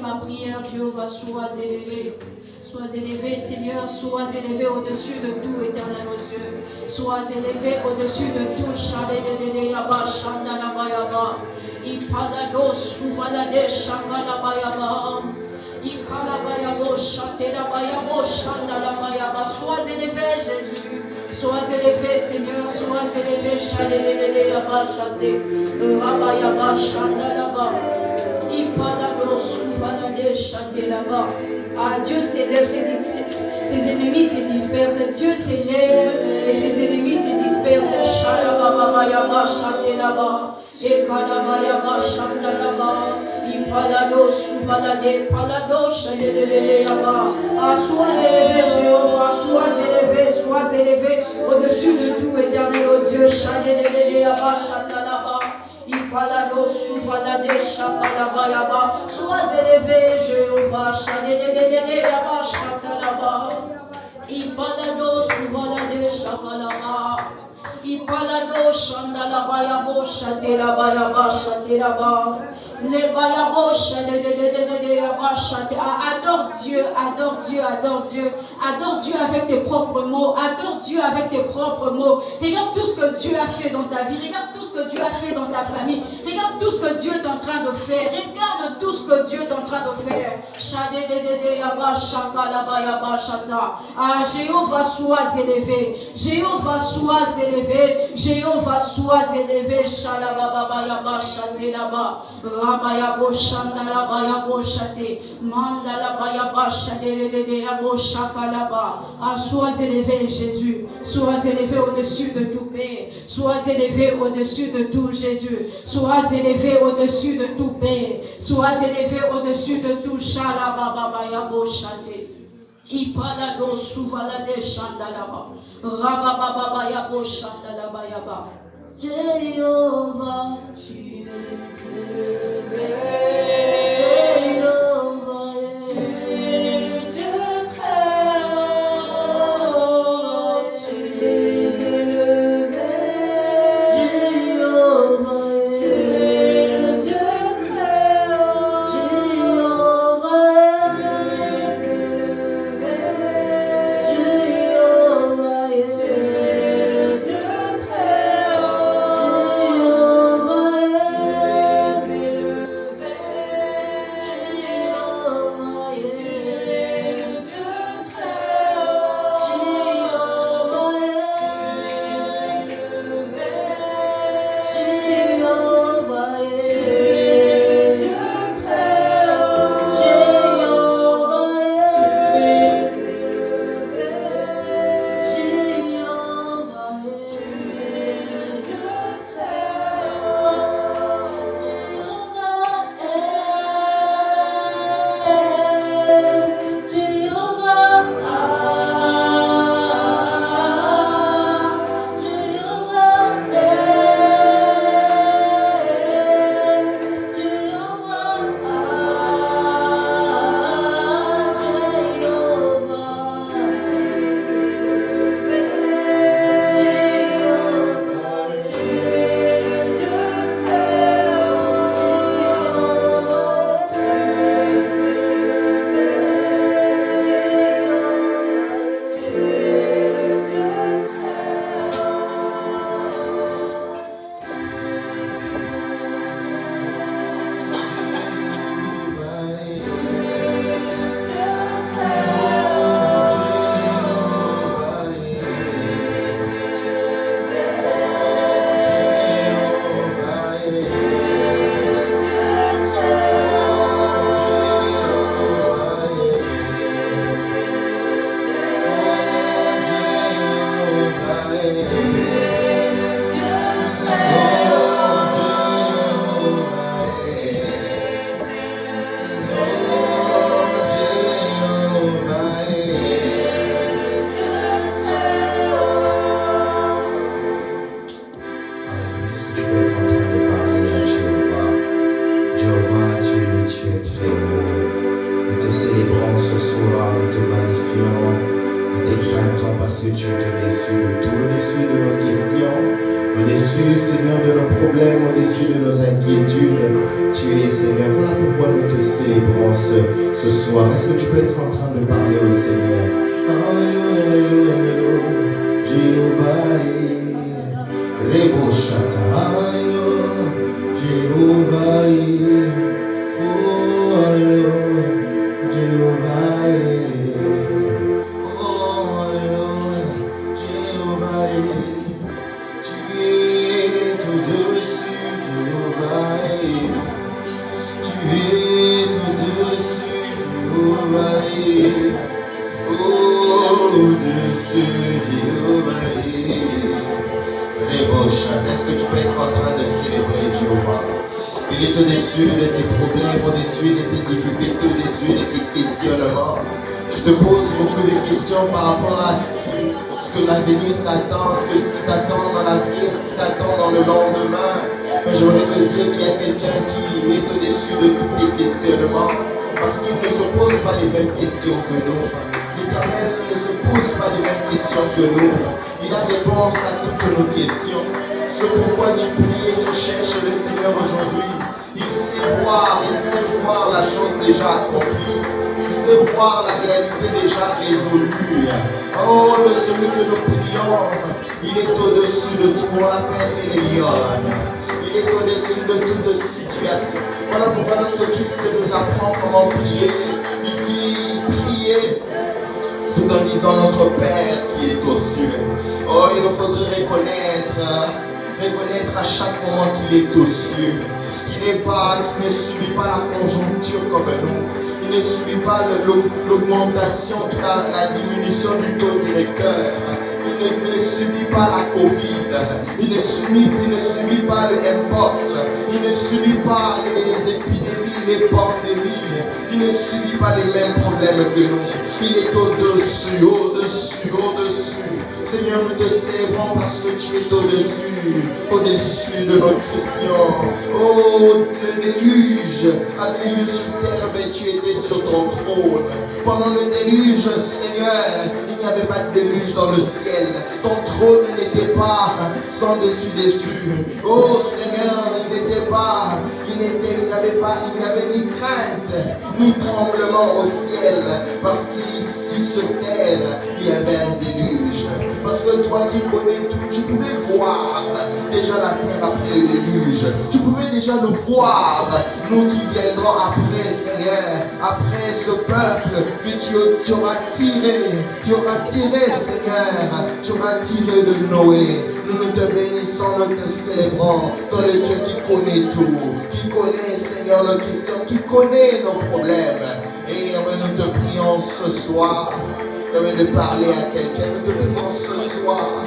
Ma prière, Jéhovah, sois élevé. Sois élevé, Seigneur, sois élevé au-dessus de tout, éternel nos yeux. Sois élevé au-dessus de tout. Sois élevé, Jésus. Sois élevé, Seigneur, sois élevé. chanter là-bas. Ah, Dieu s'élève, ses ennemis se dispersent. Dieu s'élève et ses ennemis se dispersent. Shalababa, chanter là-bas. Et Kalabaya, chanter là-bas. Ipalado, Souvalade, Palado, chanter là-bas. Ah, sois élevé, Jéhovah, sois élevé au-dessus de tout, éternel, oh Dieu. Chanter là-bas, chanter là-bas. Ipalado, Souvalade, chanter là-bas. Sois élevé, Jéhovah, chanter là-bas, chanter là-bas. Ipalado, Souvalade, chanter là-bas. Ipalado shanda baya bosha te la baya basha te la ba le baya bosha de basha te. Adore Dieu, adore Dieu, adore Dieu, adore Dieu avec tes propres mots, adore Dieu avec tes propres mots. Regarde tout ce que Dieu a fait dans ta vie, regarde tout ce que Dieu a fait dans ta famille, regarde tout ce que Dieu est en train de faire, regarde tout ce que Dieu est en train de faire. Shade de basha la baya basha ta. Ah, Jéhovah, sois élevé, Jéhovah, sois élevé. Jéhovah, sois élevé, Shalababa Yaba Shate Laba, Rabaya Boshanda Labaya Boshate, Mandala Baya Shate Yabo Shakalaba. Ah, sois élevé, Jésus, sois élevé au-dessus de tout paix, sois élevé au-dessus de tout, Jésus, sois élevé au-dessus de tout paix, sois élevé au-dessus de tout, Shalababa Yabo Shate. Ipalado Suvalade Shandalaba, Rabababa Yabo Shandalaba Yaba. Jéhovah, tu es élevé. Jéhovah, tu es le Dieu très haut. Tu es élevé. Jéhovah, tu es le Dieu très haut. Jéhovah, tu es élevé. Jéhovah, tu es le Dieu très haut. au-dessus, Seigneur, de nos problèmes, au-dessus de nos inquiétudes. Tu es, Seigneur. Voilà pourquoi nous te célébrons ce soir. Est-ce que tu peux être en train de parler au Seigneur? Alléluia, alléluia, alléluia. Jéhovah, Reboshata, alléluia. Jéhovah, oh, alléluia. Jéhovah, oh, alléluia. Jéhovah, tu es tout dessus, Jéhovah. Tu es tout dessus, Au-dessus Jéhovah. Est-ce que tu peux être en train de célébrer Jéhovah? Il est au-dessus de tes problèmes, au-dessus de tes difficultés, au-dessus de tes questionnements. Je te pose beaucoup de questions par rapport à ce que l'avenir t'attend, ce qui t'attend dans l'avenir, ce qui t'attend dans le lendemain. Mais j'aimerais te dire qu'il y a quelqu'un qui est au-dessus de tous tes questionnements, parce qu'il ne se pose pas les mêmes questions que nous. L'Éternel ne se pose pas les mêmes questions que nous. Il a réponse à toutes nos questions. Ce pourquoi tu pries et tu cherches le Seigneur aujourd'hui. Il sait voir la chose déjà accomplie. Il sait voir la réalité déjà résolue. Oh, de celui que nous prions, il est au-dessus de tout. On l'appelle Elion. Il est au-dessus de toute situation. Voilà pourquoi lorsque Christ nous apprend comment prier, il dit prier tout en disant notre Père qui est aux cieux. Oh, il nous faudrait reconnaître à chaque moment qu'il est aux cieux, qui ne subit pas la conjoncture comme nous, il ne subit pas l'augmentation, la diminution du taux directeur, il ne subit pas la Covid, il ne subit pas le Mpox, il ne subit pas les épidémies, les pandémies, il ne subit pas les mêmes problèmes que nous, il est au-dessus, au-dessus, au-dessus. Seigneur, nous te célébrons parce que tu es au-dessus de nos questions. Oh, le déluge avait lieu sur terre, mais tu étais sur ton trône. Pendant le déluge, Seigneur, il n'y avait pas de déluge dans le ciel. Ton trône n'était pas sans dessus. Oh Seigneur, il n'y avait ni crainte, ni tremblement au ciel, parce qu'ici sur terre, il y avait un déluge. Parce que toi qui connais tout, tu pouvais voir déjà la terre après le déluge. Tu pouvais déjà le voir, nous qui viendrons après, Seigneur, après ce peuple que tu auras tiré, Seigneur, tu auras tiré de Noé. Nous te bénissons, nous te célébrons, toi le Dieu qui connaît tout, qui connaît, Seigneur, nos questions, qui connaît nos problèmes. Et nous te prions ce soir de parler à quelqu'un, nous te prions ce soir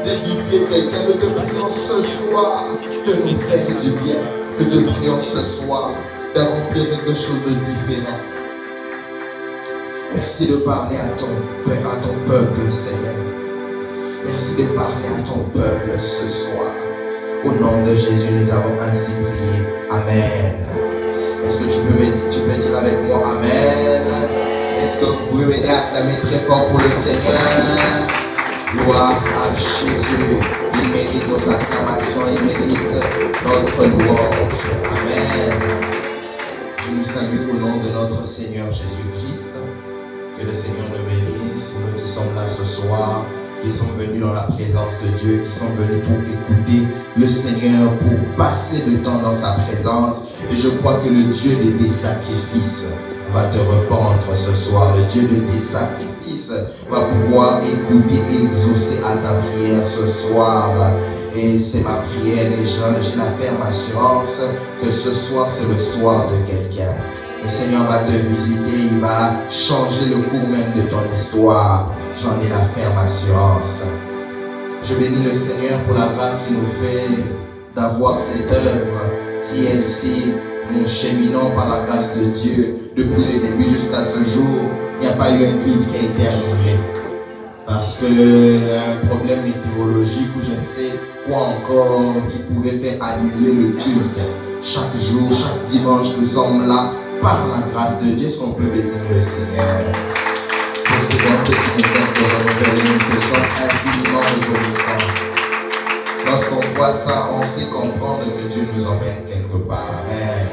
d'édifier quelqu'un, nous te prions ce soir de nous faire du bien, nous te prions ce soir d'accomplir quelque chose de différent. Merci de parler à ton peuple, Seigneur. Merci de parler à ton peuple ce soir. Au nom de Jésus, nous avons ainsi prié. Amen. Est-ce que tu peux dire avec moi Amen? Est-ce que vous pouvez m'aider à acclamer très fort pour le Seigneur? Gloire à Jésus. Il mérite nos acclamations, il mérite notre louange. Amen. Je nous salue au nom de notre Seigneur Jésus-Christ. Que le Seigneur nous bénisse. Nous qui sommes là ce soir, qui sont venus dans la présence de Dieu, qui sont venus pour écouter le Seigneur, pour passer le temps dans sa présence. Et je crois que le Dieu de tes sacrifices va te répondre ce soir. Le Dieu de tes sacrifices va pouvoir écouter et exaucer à ta prière ce soir. Et c'est ma prière et j'ai la ferme assurance que ce soir c'est le soir de quelqu'un. Le Seigneur va te visiter, il va changer le cours même de ton histoire. J'en ai la ferme assurance. Je bénis le Seigneur pour la grâce qu'il nous fait d'avoir cette œuvre TLC. Nous cheminons par la grâce de Dieu depuis le début jusqu'à ce jour. Il n'y a pas eu un culte qui a été annulé. Parce que un problème météorologique ou je ne sais quoi encore qui pouvait faire annuler le culte. Chaque jour, chaque dimanche, nous sommes là par la grâce de Dieu. Est-ce qu'on peut bénir le Seigneur? Pour ces bontés qui ne cessent de renouveler, nous te sommes infiniment reconnaissants. Lorsqu'on voit ça, on sait comprendre que Dieu nous emmène quelque part. Amen.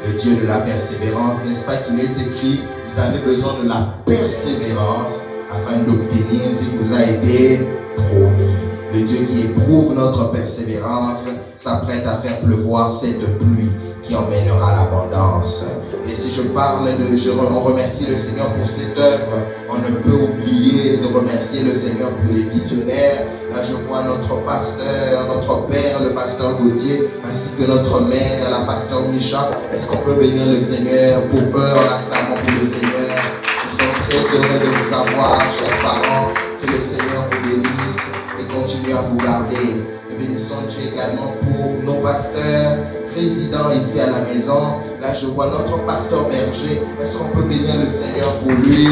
Le Dieu de la persévérance, n'est-ce pas qu'il est écrit, vous avez besoin de la persévérance afin d'obtenir ce qui vous a été promis. Le Dieu qui éprouve notre persévérance s'apprête à faire pleuvoir cette pluie qui emmènera l'abondance. Et si je parle on remercie le Seigneur pour cette œuvre, on ne peut oublier de remercier le Seigneur pour les visionnaires. Là, je vois notre pasteur, notre père, le pasteur Gauthier, ainsi que notre mère, la pasteur Micha. Est-ce qu'on peut bénir le Seigneur pour eux en acclamant pour le Seigneur? Nous sommes très heureux de vous avoir, chers parents. Que le Seigneur vous bénisse et continue à vous garder. Nous bénissons Dieu également pour nos pasteurs résidents ici à la maison. Là, je vois notre pasteur berger. Est-ce qu'on peut bénir le Seigneur pour lui?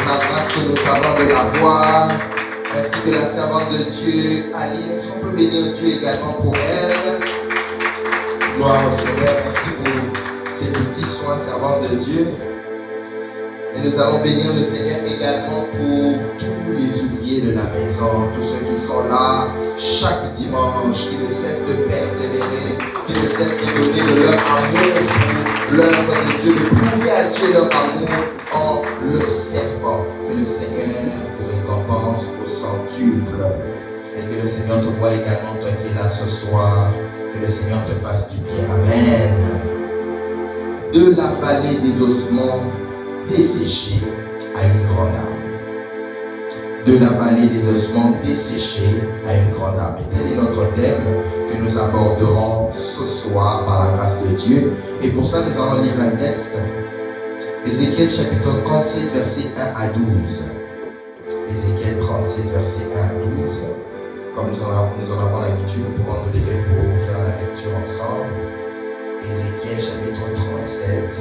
La grâce que nous avons de la voir, ainsi que la servante de Dieu, Aline. Est-ce qu'on peut bénir Dieu également pour elle? Gloire au Seigneur. Merci pour ces petits soins, servantes de Dieu. Et nous allons bénir le Seigneur également pour tous les ouvriers de la maison, tous ceux qui sont là chaque dimanche, qui ne cessent de persévérer, qui ne cessent de donner de leur amour pour l'œuvre de Dieu, de prouver à Dieu leur amour en le servant. Que le Seigneur vous récompense au centuple. Et que le Seigneur te voie également, toi qui es là ce soir. Que le Seigneur te fasse du bien. Amen. De la vallée des ossements desséchés à une grande armée. De la vallée des ossements desséchés à une grande armée. Tel est notre thème que nous aborderons ce soir par la grâce de Dieu. Et pour ça, nous allons lire un texte. Ézéchiel chapitre 37, versets 1 à 12. Ézéchiel 37, versets 1 à 12. Comme nous en avons l'habitude, nous pouvons nous lever pour faire la lecture ensemble. Ézéchiel chapitre 37.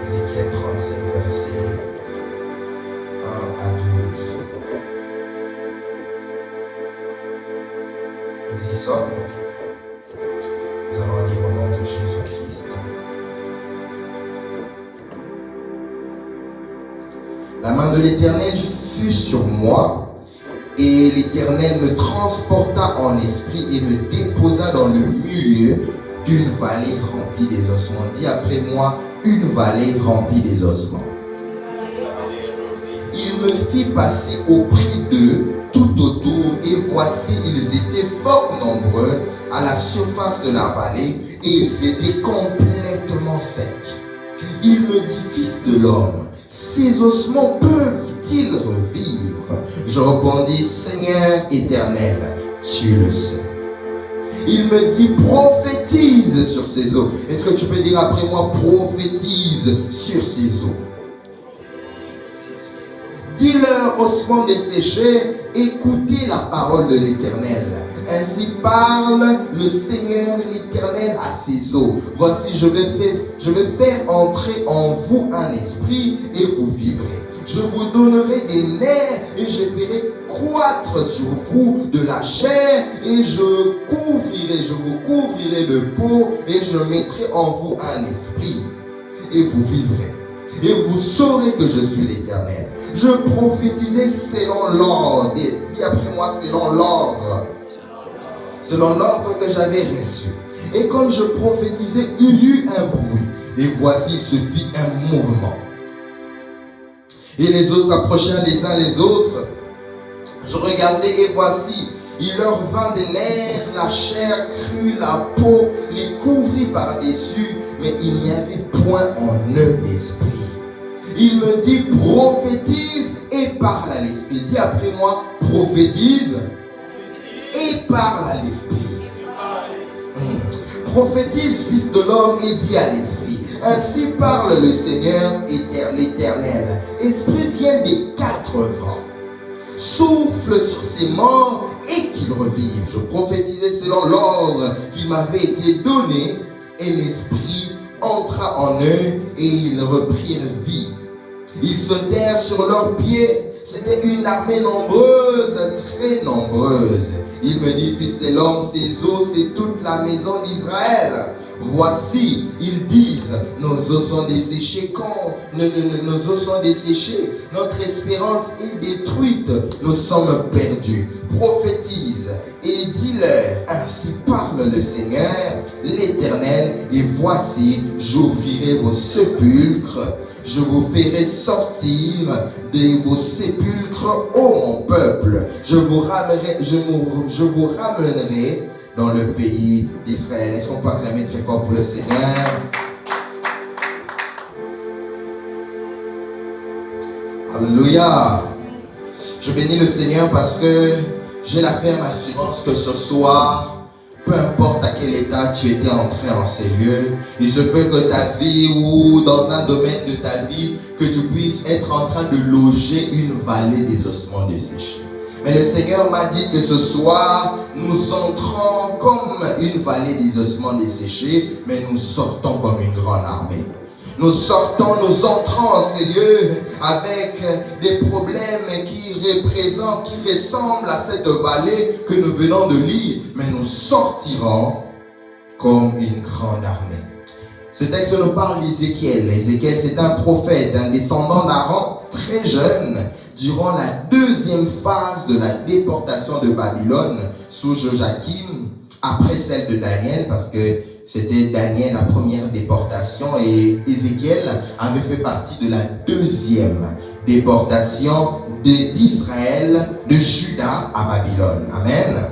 Ézéchiel 37, versets 1 à 12. Nous y sommes. Nous allons lire au nom de Jésus-Christ. La main de l'Éternel fut sur moi, et l'Éternel me transporta en esprit et me déposa dans le milieu d'une vallée remplie des ossements. Dis après moi, une vallée remplie des ossements. Il me fit passer auprès d'eux tout autour, et voici, ils étaient fort nombreux à la surface de la vallée, et ils étaient complètement secs. Il me dit, fils de l'homme, ces ossements peuvent-ils revivre? Je répondis, Seigneur éternel, tu le sais. Il me dit, prophétise sur ces eaux. Est-ce que tu peux dire après moi, prophétise sur ces eaux? Dis-leur, ossements desséchés, écoutez la parole de l'Éternel. Ainsi parle le Seigneur l'Éternel à ces eaux. Voici, je vais faire entrer en vous un esprit et vous vivrez. Je vous donnerai des nerfs et je ferai croître sur vous de la chair et je vous couvrirai de peau et je mettrai en vous un esprit et vous vivrez. Et vous saurez que je suis l'Éternel. Je prophétisais selon l'ordre. Dis après moi, selon l'ordre. Selon l'ordre que j'avais reçu. Et quand je prophétisais, il y eut un bruit. Et voici, il se fit un mouvement. Et les eaux s'approchèrent les uns les autres. Je regardais et voici, il leur vint des nerfs, la chair crue, la peau les couvrit par-dessus, mais il n'y avait point en eux l'esprit. Il me dit, prophétise et parle à l'esprit. Dis après moi, prophétise et parle à l'esprit. Prophétise, fils de l'homme, et dis à l'esprit. Ainsi parle le Seigneur l'Éternel. Esprit vient des quatre vents. Souffle sur ces morts et qu'ils revivent. Je prophétisais selon l'ordre qui m'avait été donné, et l'esprit entra en eux et ils reprirent vie. Ils sautèrent sur leurs pieds. C'était une armée nombreuse, très nombreuse. Il me dit, fils de l'homme, ces eaux, c'est toute la maison d'Israël. Voici, ils disent, nos os sont desséchés quand nos os sont desséchés, notre espérance est détruite, nous sommes perdus. Prophétise et dis-leur, ainsi parle le Seigneur, l'Éternel, et voici, j'ouvrirai vos sépulcres. Je vous ferai sortir de vos sépulcres, ô mon peuple. Je vous ramènerai dans le pays d'Israël. Est-ce qu'on peut acclamer très fort pour le Seigneur? Alléluia. Je bénis le Seigneur parce que j'ai la ferme assurance que ce soir, peu importe à quel état tu étais entré en ces lieux, il se peut que ta vie ou dans un domaine de ta vie, que tu puisses être en train de loger une vallée des ossements desséchés. Mais le Seigneur m'a dit que ce soir, nous entrons comme une vallée des ossements desséchés, mais nous sortons comme une grande armée. Nous sortons, nous entrons en ces lieux avec des problèmes qui représentent, qui ressemblent à cette vallée que nous venons de lire, mais nous sortirons comme une grande armée. Ce texte nous parle d'Ézéchiel. Ézéchiel, c'est un prophète, un descendant d'Aaron très jeune, durant la deuxième phase de la déportation de Babylone sous Joachim, après celle de Daniel, parce que c'était Daniel la première déportation et Ézéchiel avait fait partie de la deuxième déportation d'Israël, de Juda à Babylone. Amen.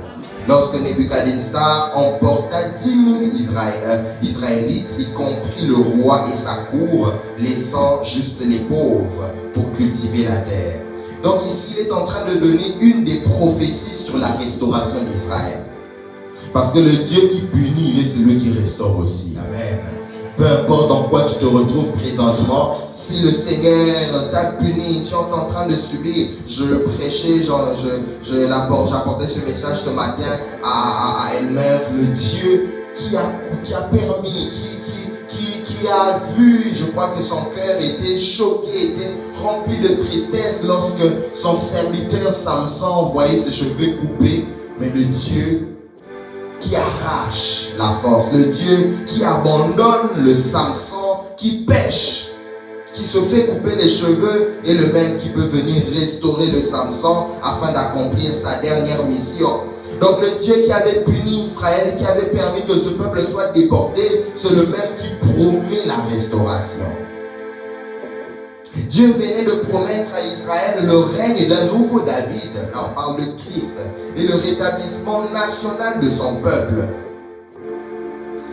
Lorsque Nebuchadnezzar emporta 10 000 Israélites, y compris le roi et sa cour, laissant juste les pauvres pour cultiver la terre. Donc ici, il est en train de donner une des prophéties sur la restauration d'Israël. Parce que le Dieu qui punit, il est celui qui restaure aussi. Amen. Peu importe dans quoi tu te retrouves présentement, si le Seigneur t'a puni, tu es en train de subir. Je prêchais, j'apportais ce message ce matin à Elmer, le Dieu qui a permis, qui a vu, je crois que son cœur était choqué, était rempli de tristesse lorsque son serviteur Samson voyait ses cheveux coupés, mais le Dieu qui arrache la force, le Dieu qui abandonne le Samson, qui pêche, qui se fait couper les cheveux, et le même qui peut venir restaurer le Samson afin d'accomplir sa dernière mission. Donc le Dieu qui avait puni Israël, qui avait permis que ce peuple soit déporté, c'est le même qui promet la restauration. Dieu venait de promettre à Israël le règne d'un nouveau David, là on parle de Christ, et le rétablissement national de son peuple.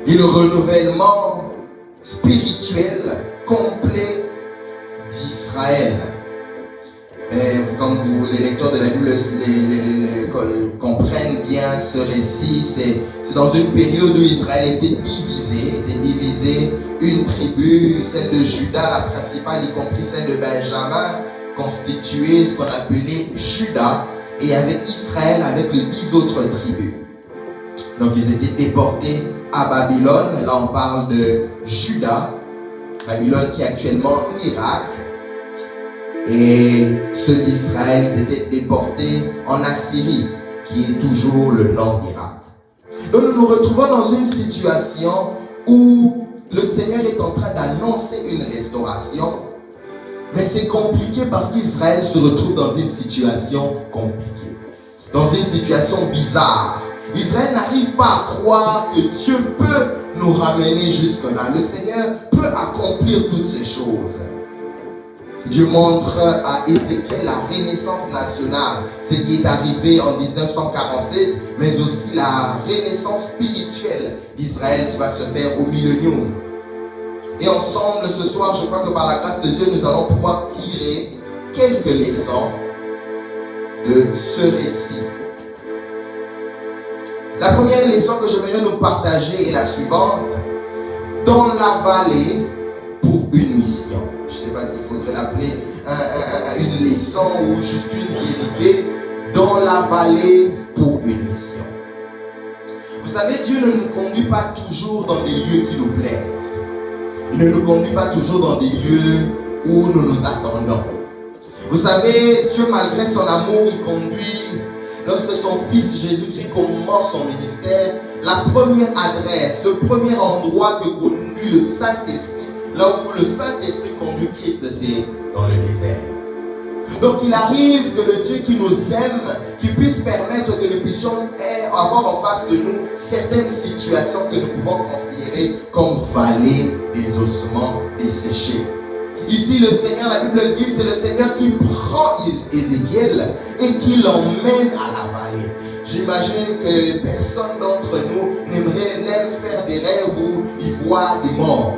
Et le renouvellement spirituel complet d'Israël. Comme les lecteurs de la Bible comprennent bien ce récit, c'est dans une période où Israël était divisé, une tribu, celle de Juda, la principale, y compris celle de Benjamin, constituait ce qu'on appelait Juda, et il y avait Israël avec les 10 autres tribus. Donc ils étaient déportés à Babylone, là on parle de Juda, Babylone qui est actuellement en Irak. Et ceux d'Israël, ils étaient déportés en Assyrie, qui est toujours le nord d'Irak. Donc nous nous retrouvons dans une situation où le Seigneur est en train d'annoncer une restauration, mais c'est compliqué parce qu'Israël se retrouve dans une situation compliquée, dans une situation bizarre. Israël n'arrive pas à croire que Dieu peut nous ramener jusque-là. Le Seigneur peut accomplir toutes ces choses. Dieu montre à Ézéchiel la renaissance nationale, ce qui est arrivé en 1947, mais aussi la renaissance spirituelle d'Israël qui va se faire au millénium. Et ensemble, ce soir, je crois que par la grâce de Dieu, nous allons pouvoir tirer quelques leçons de ce récit. La première leçon que j'aimerais nous partager est la suivante. Dans la vallée pour une mission. Je ne sais pas s'il faudrait l'appeler une leçon ou juste une vérité. Dans la vallée pour une mission. Vous savez, Dieu ne nous conduit pas toujours dans des lieux qui nous plaisent. Il ne nous conduit pas toujours dans des lieux où nous nous attendons. Vous savez, Dieu, malgré son amour, il conduit, lorsque son fils Jésus-Christ commence son ministère, la première adresse, le premier endroit que conduit le Saint-Esprit, là où le Saint-Esprit conduit Christ, c'est dans le désert. Donc il arrive que le Dieu qui nous aime, qui puisse permettre que nous puissions avoir en face de nous certaines situations que nous pouvons considérer comme vallées des ossements desséchés. Ici, le Seigneur, la Bible dit, c'est le Seigneur qui prend Ézéchiel et qui l'emmène à la vallée. J'imagine que personne d'entre nous n'aime faire des rêves où il voit des morts,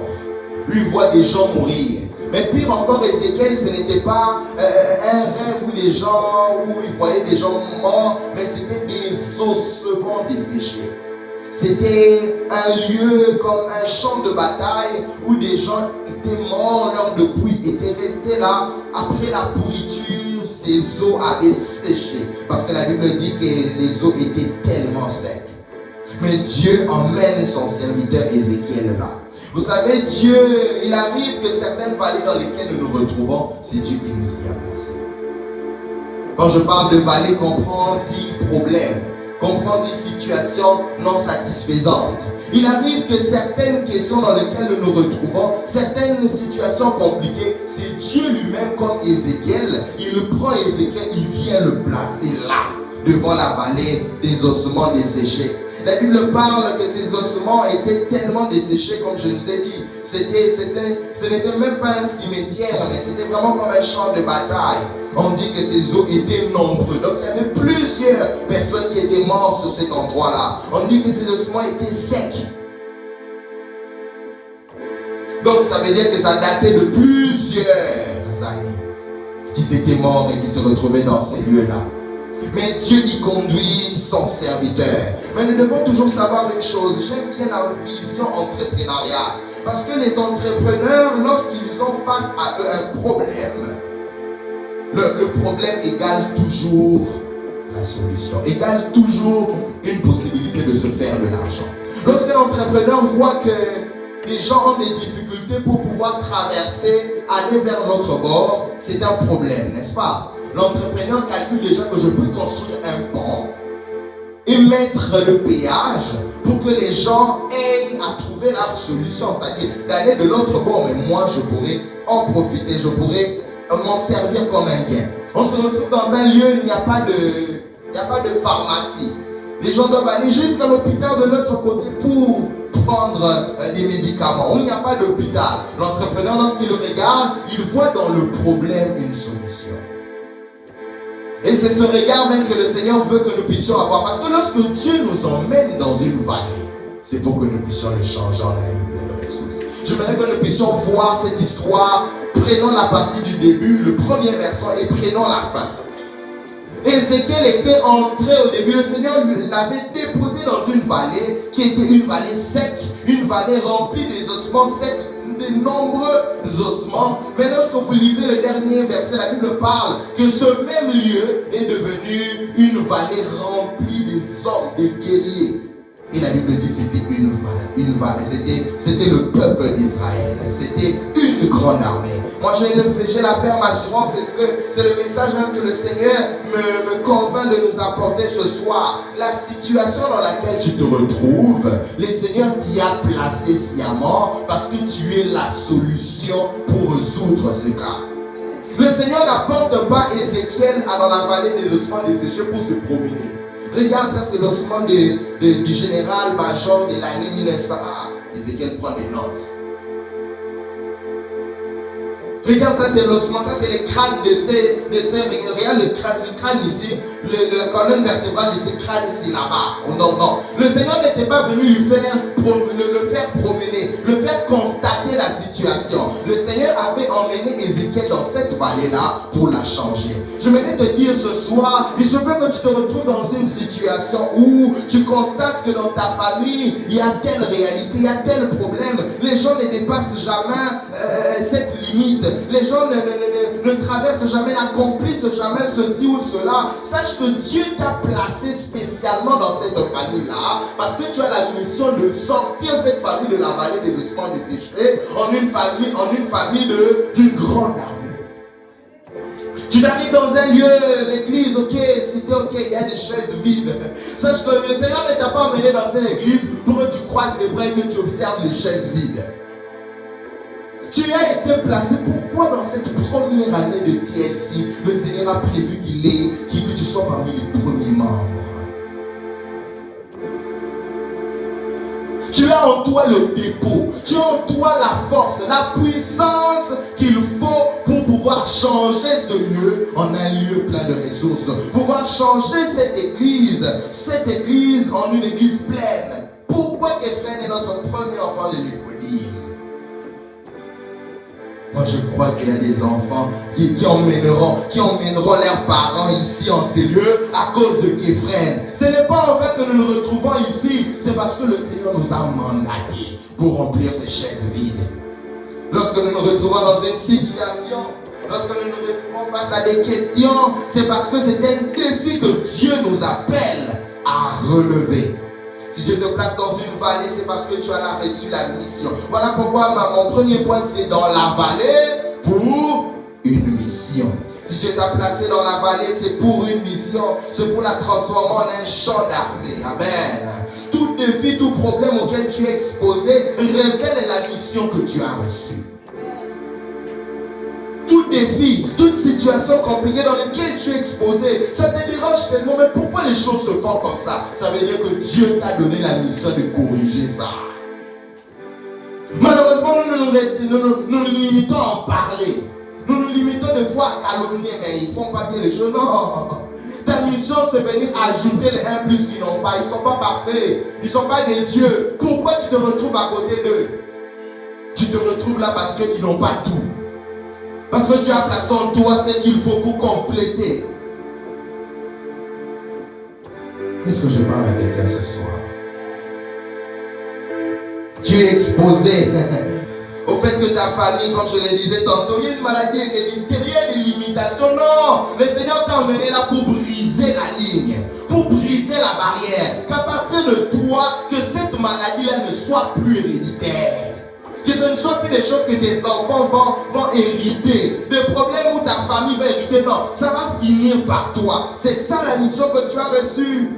où il voit des gens mourir, Mais pire encore, Ézéchiel, ce n'était pas un rêve où les gens, où ils voyaient des gens morts, mais c'était des ossements desséchés. C'était un lieu comme un champ de bataille où des gens étaient morts, leurs dépouilles étaient restées là. Après la pourriture, ces os avaient séché. Parce que la Bible dit que les os étaient tellement secs. Mais Dieu emmène son serviteur Ézéchiel là. Vous savez, Dieu, il arrive que certaines vallées dans lesquelles nous nous retrouvons, c'est Dieu qui nous y a placés. Quand je parle de vallée, comprends-y problème, comprends-y situation non satisfaisante. Il arrive que certaines questions dans lesquelles nous nous retrouvons, certaines situations compliquées, c'est Dieu lui-même comme Ézéchiel. Il prend Ézéchiel, il vient le placer là, devant la vallée des ossements desséchés. La Bible parle que ces ossements étaient tellement desséchés, comme je vous ai dit. Ce n'était même pas un cimetière, mais c'était vraiment comme un champ de bataille. On dit que ces os étaient nombreux. Donc il y avait plusieurs personnes qui étaient mortes sur cet endroit-là. On dit que ces ossements étaient secs. Donc ça veut dire que ça datait de plusieurs années qu'ils étaient morts et qui se retrouvaient dans ces lieux-là. Mais Dieu y conduit son serviteur. Mais nous devons toujours savoir une chose. J'aime bien la vision entrepreneuriale. Parce que les entrepreneurs, lorsqu'ils ont face à eux un problème, le problème égale toujours la solution, égale toujours une possibilité de se faire de l'argent. Lorsqu'un entrepreneur voit que les gens ont des difficultés pour pouvoir traverser, aller vers l'autre bord, c'est un problème, n'est-ce pas? L'entrepreneur calcule déjà que je peux construire un pont et mettre le péage pour que les gens aient à trouver la solution, c'est-à-dire d'aller de l'autre bord, mais moi je pourrais en profiter, je pourrais m'en servir comme un gain. On se retrouve dans un lieu où il n'y a pas de pharmacie. Les gens doivent aller jusqu'à l'hôpital de l'autre côté pour prendre des médicaments. Où il n'y a pas d'hôpital. L'entrepreneur, lorsqu'il regarde, il voit dans le problème une solution. Et c'est ce regard même que le Seigneur veut que nous puissions avoir. Parce que lorsque Dieu nous emmène dans une vallée, c'est pour que nous puissions le changer en un lieu plein de ressources. J'aimerais que nous puissions voir cette histoire. Prenons la partie du début, le premier verset, et prenons la fin. Ézéchiel était entré au début. Le Seigneur l'avait déposé dans une vallée qui était une vallée sec, une vallée remplie des ossements secs, de nombreux ossements. Mais lorsque vous lisez le dernier verset, la Bible parle que ce même lieu est devenu une vallée remplie des hommes, des guerriers. Et la Bible dit que c'était une vallée, c'était le peuple d'Israël, c'était une grande armée. Moi j'ai la ferme assurance, c'est le message même que le Seigneur me convainc de nous apporter ce soir. La situation dans laquelle tu te retrouves, le Seigneur t'y a placé sciemment parce que tu es la solution pour résoudre ce cas. Le Seigneur n'apporte pas Ézéchiel dans la vallée des ossements desséchés pour se promener. Regarde, ça c'est l'ossement du général-major de l'année 1900. Ah, Ézéchiel prend des notes. Regarde, ça c'est l'ossement, ça c'est les crânes de ces regarde le crâne ici, la colonne vertébrale de ces crânes ici, là-bas. Oh non, non. Le Seigneur n'était pas venu le faire promener, le faire constater la situation. Le Seigneur avait emmené Ézéchiel dans cette vallée-là pour la changer. Je voudrais te dire ce soir, il se peut que tu te retrouves dans une situation où tu constates que dans ta famille, il y a telle réalité, il y a tel problème. Les gens ne dépassent jamais cette limite. Les gens ne traversent jamais, n'accomplissent jamais ceci ou cela. Sache que Dieu t'a placé spécialement dans cette famille-là parce que tu as la mission de sortir cette famille de la vallée des ossements desséchés en une famille d'une grande armée. Tu arrives dans un lieu, l'église, ok, c'était ok, il y a des chaises vides. Sache que le Seigneur ne t'a pas emmené dans cette église pour que tu croises les bras et que tu observes les chaises vides. Tu as été placé, pourquoi dans cette première année de TLC, le Seigneur a prévu que tu sois parmi les premiers membres. Tu as en toi le dépôt, tu as en toi la force, la puissance qu'il faut pour pouvoir changer ce lieu en un lieu plein de ressources. Pouvoir changer cette église en une église pleine. Pourquoi Ephraim est notre premier enfant de l'Éconie? Moi je crois qu'il y a des enfants qui emmèneront leurs parents ici en ces lieux à cause de Képhren. Ce n'est pas en fait que nous nous retrouvons ici, c'est parce que le Seigneur nous a mandatés pour remplir ces chaises vides. Lorsque nous nous retrouvons dans une situation, lorsque nous nous retrouvons face à des questions, c'est parce que c'est un défi que Dieu nous appelle à relever. Si Dieu te place dans une vallée, c'est parce que tu as reçu la mission. Voilà pourquoi mon premier point, c'est dans la vallée pour une mission. Si Dieu t'a placé dans la vallée, c'est pour une mission. C'est pour la transformer en un champ d'armée. Amen. Tout défi, tout problème auquel tu es exposé révèle la mission que tu as reçue. Tout défi, toute situation compliquée dans laquelle tu es exposé, ça te dérange tellement, mais pourquoi les choses se font comme ça? Ça veut dire que Dieu t'a donné la mission de corriger ça. Malheureusement, nous nous limitons à en parler. Nous nous limitons des fois à calomnier, mais ils ne font pas bien les choses. Non. Ta mission, c'est venir ajouter les 1 plus qu'ils n'ont pas. Ils ne sont pas parfaits. Ils ne sont pas des dieux. Pourquoi tu te retrouves à côté d'eux? Tu te retrouves là parce qu'ils n'ont pas tout. Parce que tu as placé en toi ce qu'il faut pour compléter. Est-ce que je parle à quelqu'un ce soir? Tu es exposé au fait que ta famille, comme je le disais tantôt, il y a une maladie et il y a des limitations. Non, le Seigneur t'a emmené là pour briser la ligne, pour briser la barrière. Qu'à partir de toi, que cette maladie-là ne soit plus héréditaire. Que ce ne soit plus des choses que tes enfants vont hériter. Des problèmes où ta famille va hériter. Non, ça va finir par toi. C'est ça la mission que tu as reçue.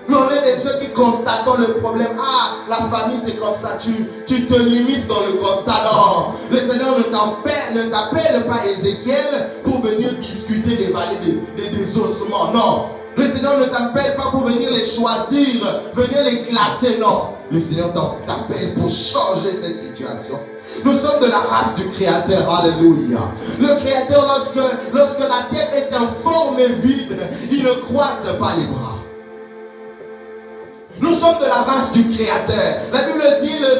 Mais on est de ceux qui constatons le problème. Ah, la famille c'est comme ça. Tu te limites dans le constat. Non, le Seigneur ne t'appelle pas Ézéchiel pour venir discuter des vallées des ossements. Non. Le Seigneur ne t'appelle pas pour venir les choisir, venir les classer, non. Le Seigneur t'appelle pour changer cette situation. Nous sommes de la race du Créateur, alléluia. Le Créateur, lorsque la terre est informe et vide, il ne croise pas les bras. Nous sommes de la race du Créateur. La Bible dit la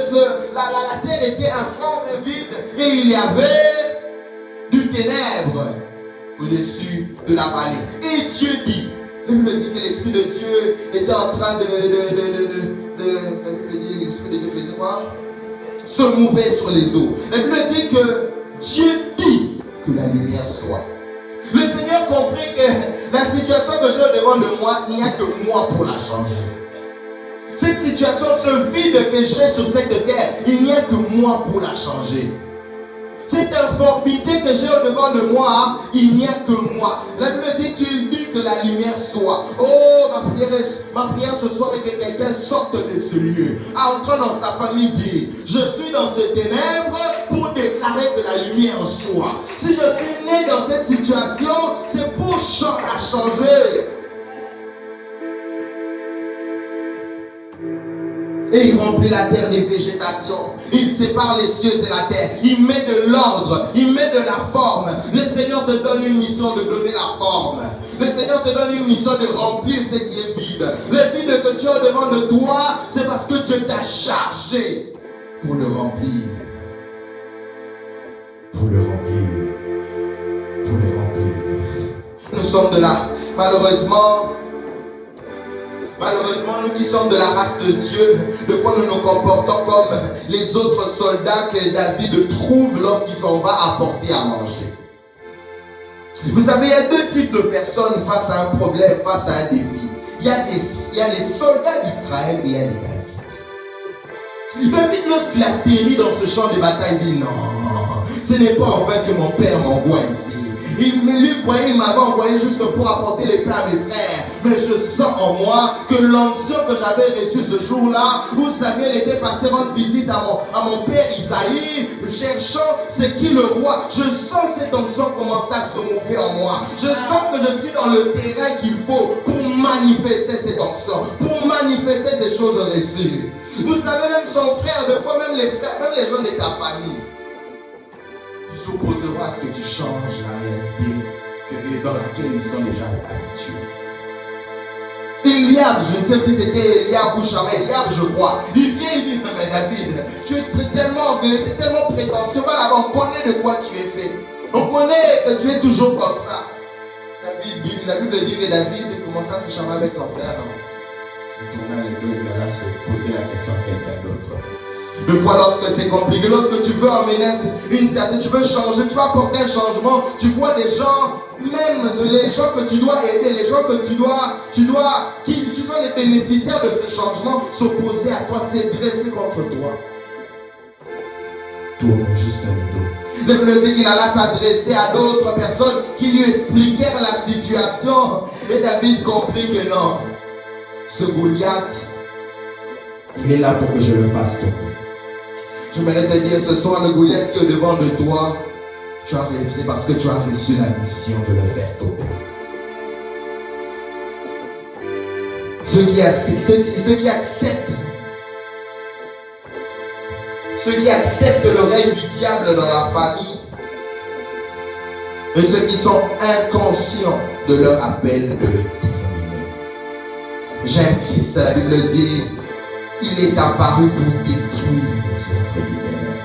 terre était informe et vide et il y avait du ténèbre au-dessus de la vallée. Et Dieu dit, la Bible dit que l'Esprit de Dieu était en train la Bible dit, l'Esprit de Dieu faisait quoi? Se mouvait sur les eaux. La Bible dit que Dieu dit que la lumière soit. Le Seigneur comprit que la situation que j'ai devant de moi, il n'y a que moi pour la changer. Cette situation, ce vide que j'ai sur cette terre, il n'y a que moi pour la changer. Cette informité que j'ai au-devant de moi, il n'y a que moi. La Bible dit qu'il dit que la lumière soit. Oh, ma prière ce soir est que quelqu'un sorte de ce lieu, entre dans sa famille, dit, je suis dans ces ténèbres pour déclarer que la lumière soit. Si je suis né dans cette situation, c'est pour la changer. Et il remplit la terre des végétations. Il sépare les cieux et la terre. Il met de l'ordre. Il met de la forme. Le Seigneur te donne une mission de donner la forme. Le Seigneur te donne une mission de remplir ce qui est vide. Le vide que tu as devant de toi, c'est parce que Dieu t'a chargé pour le remplir. Pour le remplir. Pour le remplir. Nous sommes de là. Malheureusement, nous qui sommes de la race de Dieu, des fois nous nous comportons comme les autres soldats que David trouve lorsqu'il s'en va apporter à manger. Vous savez, il y a deux types de personnes face à un problème, face à un défi. Il y a les soldats d'Israël et il y a les David. David, lorsqu'il atterrit dans ce champ de bataille, dit non, ce n'est pas en fait que mon père m'envoie ici. Il m'avait envoyé juste pour apporter les pains à mes frères. Mais je sens en moi que l'onction que j'avais reçue ce jour-là, où Samuel était passé rendre visite à mon père Isaïe, cherchant c'est qui le roi. Je sens cette onction commencer à se mouver en moi. Je sens que je suis dans le terrain qu'il faut pour manifester cette onction, pour manifester des choses reçues. Vous savez, même son frère, des fois même les frères, même les gens de ta famille, ils s'opposeront à ce que tu changes la réalité dans laquelle ils sont déjà habitués. Eliab, je ne sais plus c'était Eliab ou Shama, Eliab je crois. Il vient, il dit, mais David, tu es tellement prétentieux, voilà, on connaît de quoi tu es fait. On connaît que tu es toujours comme ça. La Bible dit que David commença à se charmer avec son frère. Il tourna les deux, il alla se poser la question à quelqu'un d'autre. Des fois, lorsque c'est compliqué, lorsque tu veux emmener une certaine, tu veux changer, tu vas apporter un changement, tu vois des gens, même les gens que tu dois aider, les gens que qui sont les bénéficiaires de ce changement, s'opposer à toi, s'adresser contre toi. Tourne juste le dos. Le dit qu'il alla s'adresser à d'autres personnes qui lui expliquèrent la situation. Et David comprit que non, ce Goliath, il est là pour que je le fasse tomber. J'aimerais te dire ce soir, le Goliath qui est devant de toi, c'est parce que tu as reçu la mission de le faire tomber. Ceux qui acceptent le règne du diable dans la famille, et ceux qui sont inconscients de leur appel de le terminer. J'aime Christ, la Bible dit, il est apparu pour détruire les œuvres du ténèbres.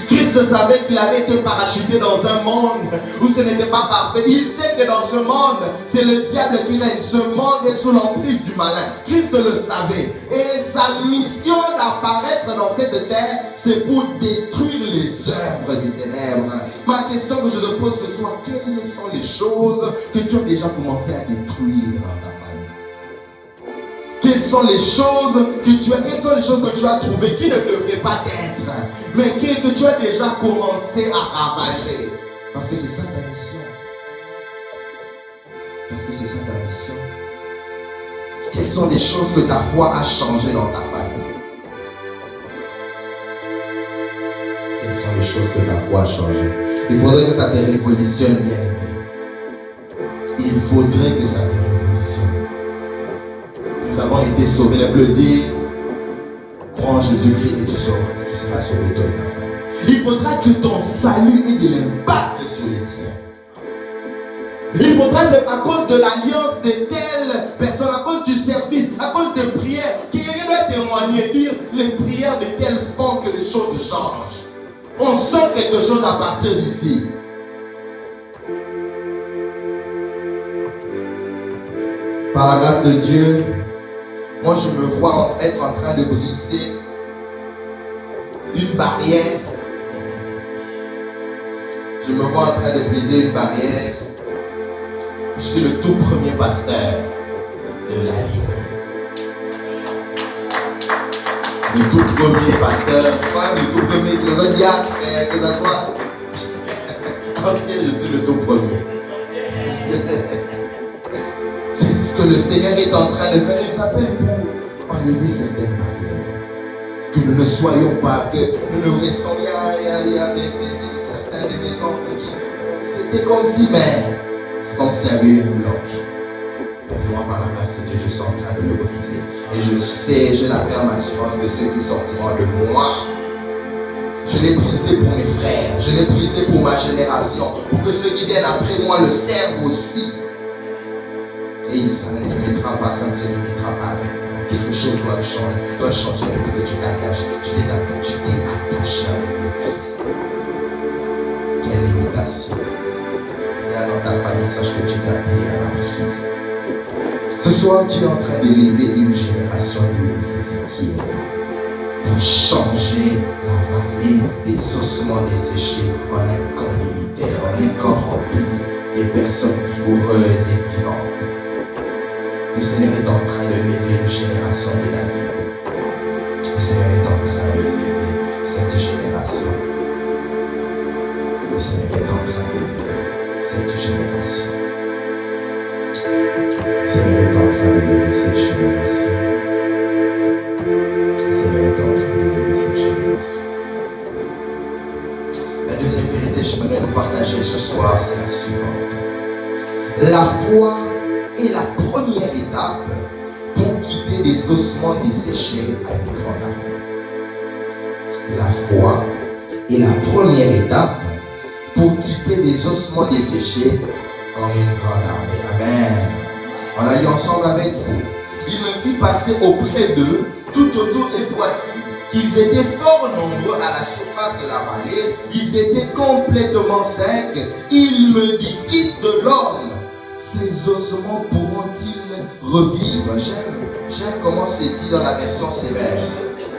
Christ savait qu'il avait été parachuté dans un monde où ce n'était pas parfait. Il sait que dans ce monde, c'est le diable qui règne. Ce monde est sous l'emprise du malin. Christ le savait. Et sa mission d'apparaître dans cette terre, c'est pour détruire les œuvres du ténèbre. Ma question que je te pose ce soir, quelles sont les choses que tu as déjà commencé à détruire dans ta famille? Quelles sont les choses que tu as trouvées qui ne devraient pas être, mais que tu as déjà commencé à ravager? Parce que c'est ça ta mission. Quelles sont les choses que ta foi a changé dans ta famille? Quelles sont les choses que ta foi a changé? Il faudrait que ça te révolutionne, bien aimé. Il faudrait que ça te révolutionne. Nous avons été sauvés. La Bible dit, crois en Jésus-Christ et tu seras sauvé toi et ta famille. Il faudra que ton salut ait de l'impact sur les tiens. Il faudra, c'est à cause de l'alliance de telles personnes, à cause du service, à cause des prières, qui doit témoigner, dire les prières de telles font que les choses changent. On sent quelque chose à partir d'ici. Par la grâce de Dieu, moi je me vois être en train de briser une barrière. Je me vois en train de briser une barrière. Je suis le tout premier pasteur de la ligne. Le tout premier pasteur, le tout premier, que ça soit ancien, je suis le tout premier. C'est ce que le Seigneur est en train de faire. Il s'appelle pour enlever certaines barrières. Que nous ne soyons pas, que nous ne restons. Il y a certains de mes oncles qui. C'était comme si, mais. C'est comme s'il y avait une bloc. Pour moi, par la grâce de Dieu, je suis en train de le briser. Et je sais, j'ai la ferme assurance que ceux qui sortiront de moi, je l'ai brisé pour mes frères, je l'ai brisé pour ma génération, pour que ceux qui viennent après moi le servent aussi. Et ça ne limitera pas, ça ne se limitera pas avec moi. Quelque chose doit changer, mais pour que tu t'attaches, tu t'es attaché avec le Christ. Quelle limitation. Dans ta famille, sache que tu t'es appelé à la prise. Ce soir, tu es en train d'élever une génération d'Ézéchiel pour changer la vallée des ossements desséchés en un camp militaire, en un corps rempli de personnes vigoureuses et vivantes. Le Seigneur est en train de lever une génération de David. Le Seigneur est en train de lever cette génération. Le Seigneur est en train de lever cette génération. Le Seigneur est en train de lever cette génération. Le Seigneur est en train de lever cette génération. La deuxième vérité que j'aimerais nous partager ce soir, c'est la suivante. La foi est la première étape pour quitter des ossements desséchés à une grande armée. La foi est la première étape pour quitter des ossements desséchés en une grande armée. Amen. en alliant ensemble avec vous. Il me fit passer auprès d'eux, tout autour, et voici qu'ils étaient fort nombreux à la surface de la vallée. Ils étaient complètement secs. Il me dit, fils de l'homme, ces ossements pourront-ils revivre? J'aime comment c'est dit dans la version sévère.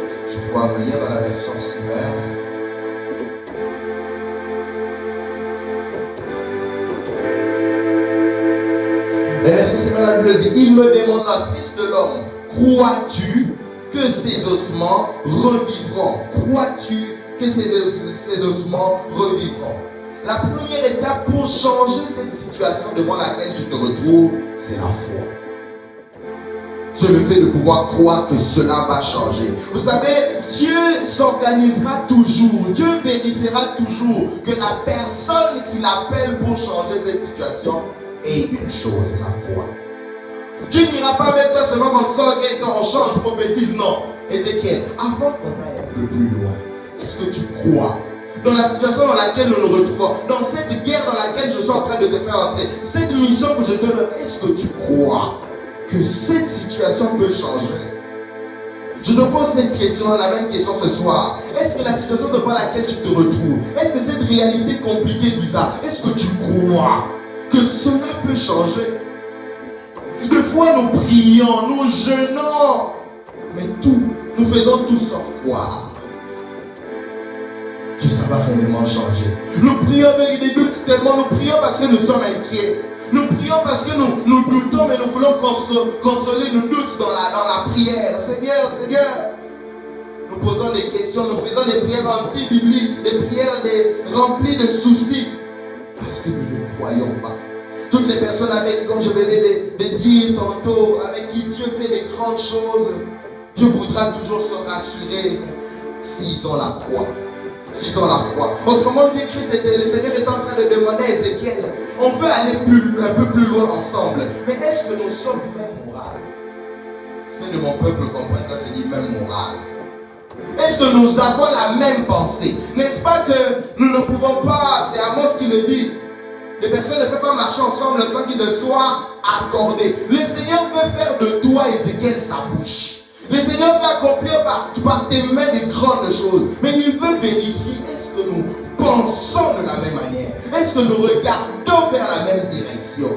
Je pourrais vous lire dans la version sévère. La version sévère, la Bible dit, il me demanda, fils de l'homme, crois-tu que ces ossements revivront? Crois-tu que ces ossements revivront? La première étape pour changer cette situation devant laquelle tu te retrouves, c'est la foi. C'est le fait de pouvoir croire que cela va changer. Vous savez, Dieu s'organisera toujours. Dieu vérifiera toujours que la personne qui l'appelle pour changer cette situation ait une chose, la foi. Dieu n'ira pas avec toi seulement comme ça, ok, quand on change, prophétise, non. Ézéchiel, avant qu'on aille un peu plus loin, est-ce que tu crois dans la situation dans laquelle nous nous retrouvons, dans cette guerre dans laquelle je suis en train de te faire entrer, cette mission que je te donne, est-ce que tu crois que cette situation peut changer? Je te pose cette question, la même question ce soir. Est-ce que la situation devant laquelle tu te retrouves, est-ce que cette réalité compliquée, bizarre, est-ce que tu crois que cela peut changer? Des fois nous prions, nous jeûnons, mais nous faisons tout sauf croire que ça va réellement changer. Nous prions avec des doutes tellement, nous prions parce que nous sommes inquiets. Nous prions parce que nous doutons, mais nous voulons consoler nos doutes dans la prière. Seigneur, nous posons des questions, nous faisons des prières anti-bibliques, des prières remplies de soucis, parce que nous ne croyons pas. Toutes les personnes avec, comme je venais de dire tantôt, avec qui Dieu fait des grandes choses, Dieu voudra toujours se rassurer s'ils ont la foi. S'ils ont la foi. Autrement dit, le Seigneur est en train de demander à Ézéchiel, on veut aller un peu plus loin ensemble, mais est-ce que nous sommes même morales? C'est de mon peuple comprendre quand je dis même morale. Est-ce que nous avons la même pensée? N'est-ce pas que nous ne pouvons pas, c'est Amos qui le dit, les personnes ne peuvent pas marcher ensemble sans qu'ils se soient accordés. Le Seigneur veut faire de toi, Ézéchiel, sa bouche. Le Seigneur va accomplir par tes mains des grandes choses. Mais il veut vérifier, est-ce que nous pensons de la même manière? Est-ce que nous regardons vers la même direction?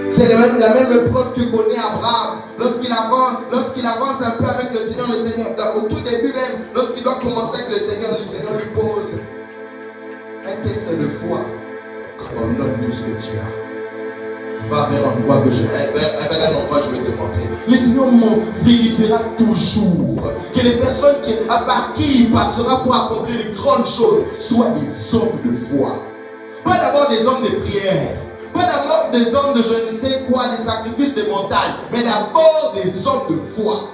C'est la même preuve que connaît Abraham. Lorsqu'il avance un peu avec le Seigneur, au tout début même, lorsqu'il doit commencer avec le Seigneur lui pose un test de foi. Abandonne tout ce que tu as. Va vers un endroit que je vais te montrer. Le Seigneur vérifiera toujours que les personnes par qui il passera pour accomplir les grandes choses soient des hommes de foi. Pas d'abord des hommes de prière. Pas d'abord des hommes de je ne sais quoi, des sacrifices de montagne, mais d'abord des hommes de foi.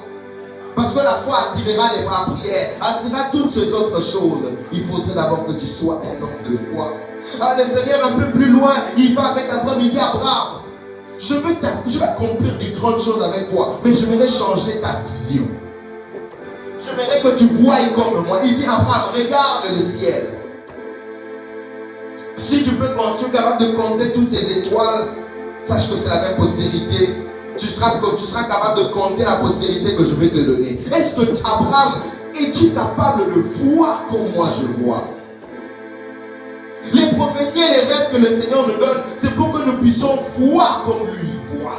Parce que la foi attirera la prière, attirera toutes ces autres choses. Il faudrait d'abord que tu sois un homme de foi. Alors le Seigneur un peu plus loin, il va avec Abraham, il dit Abraham, je vais accomplir des grandes choses avec toi, mais je vais changer ta vision. J'aimerais que tu voies comme moi. Il dit Abraham, regarde le ciel. Si tu es capable de compter toutes ces étoiles, sache que c'est la même postérité. Tu seras capable de compter la postérité que je vais te donner. Est-ce que Abraham, es-tu capable de voir comme moi je vois? Les prophéties et les rêves que le Seigneur nous donne, c'est pour que nous puissions voir comme lui voit.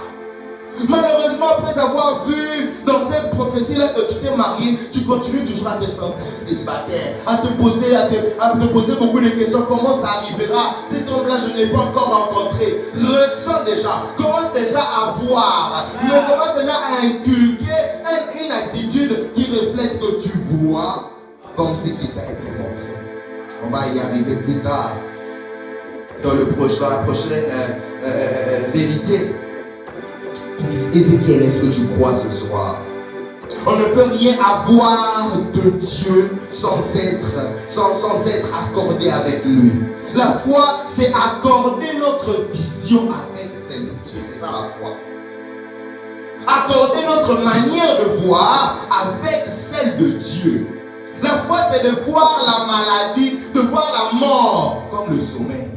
Malheureusement, après avoir vu dans cette prophétie-là que tu t'es marié, tu continues toujours à te sentir célibataire, à te poser beaucoup de questions. Comment ça arrivera? Cet homme-là, je ne l'ai pas encore rencontré. Ressens déjà, commence déjà à voir, mais commence déjà à inculquer une attitude qui reflète que tu vois comme ce qui t'a été montré. On va y arriver plus tard dans la prochaine vérité. Ézéchiel, est-ce que tu crois ce soir? On ne peut rien avoir de Dieu sans être accordé avec lui. La foi, c'est accorder notre vision avec celle de Dieu. C'est ça la foi. Accorder notre manière de voir avec celle de Dieu. La foi, c'est de voir la maladie, de voir la mort comme le sommeil.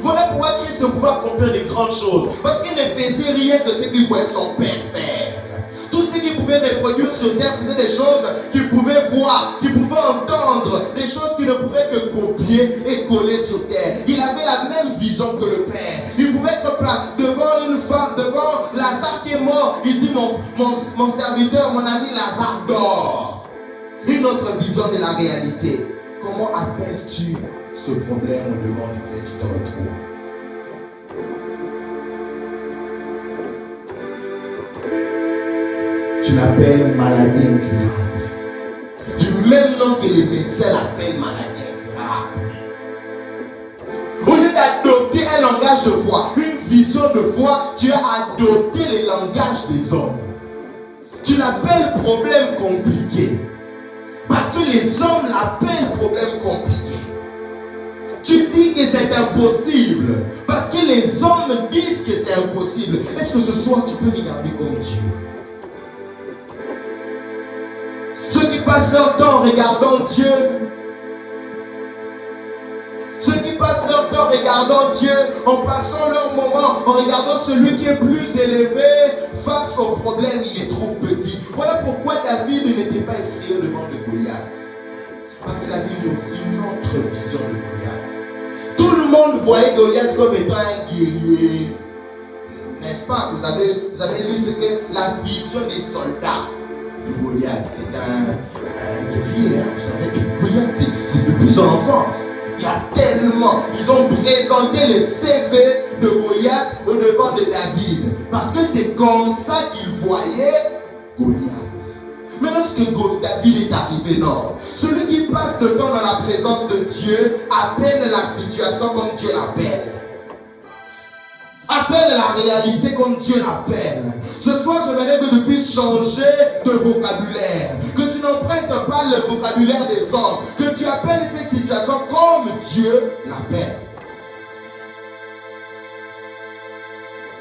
Voilà pourquoi Christ pouvait accomplir de grandes choses. Parce qu'il ne faisait rien de ce qu'il voyait son Père faire. Tout ce qu'il pouvait reproduire sur terre, c'était des choses qu'il pouvait voir, qu'il pouvait entendre, des choses qu'il ne pouvait que copier et coller sur terre. Il avait la même vision que le Père. Il pouvait être devant une femme, devant Lazare qui est mort. Il dit, mon serviteur, mon ami Lazare dort. Une autre vision de la réalité. Comment appelles-tu ce problème au devant duquel tu te retrouves? Tu l'appelles maladie incurable. Du même nom que les médecins l'appellent maladie incurable. Au lieu d'adopter un langage de foi, une vision de foi, tu as adopté le langage des hommes. Tu l'appelles problème compliqué. Parce que les hommes l'appellent problème compliqué. Tu dis que c'est impossible. Parce que les hommes disent que c'est impossible. Est-ce que ce soir tu peux regarder comme Dieu? Ceux qui passent leur temps en regardant Dieu. Ceux qui passent leur temps en regardant Dieu, en passant leur moment, en regardant celui qui est plus élevé, face au problème, il les trouve petits. Voilà pourquoi David n'était pas effrayé devant de Goliath. Parce que David offre une autre vision de Goliath. Tout le monde voyait Goliath comme étant un guerrier. N'est-ce pas? Vous avez lu ce que la vision des soldats de Goliath. C'est un guerrier. Vous savez que Goliath, c'est depuis son enfance. Il y a tellement. Ils ont présenté le CV de Goliath au devant de David. Parce que c'est comme ça qu'ils voyaient Goliath. Mais lorsque David est arrivé, non. Celui qui passe le temps dans la présence de Dieu appelle la situation comme Dieu l'appelle. Appelle la réalité comme Dieu l'appelle. Ce soir, j'aimerais que tu puisses changer de vocabulaire. Que tu n'empruntes pas le vocabulaire des hommes. Que tu appelles cette situation comme Dieu l'appelle.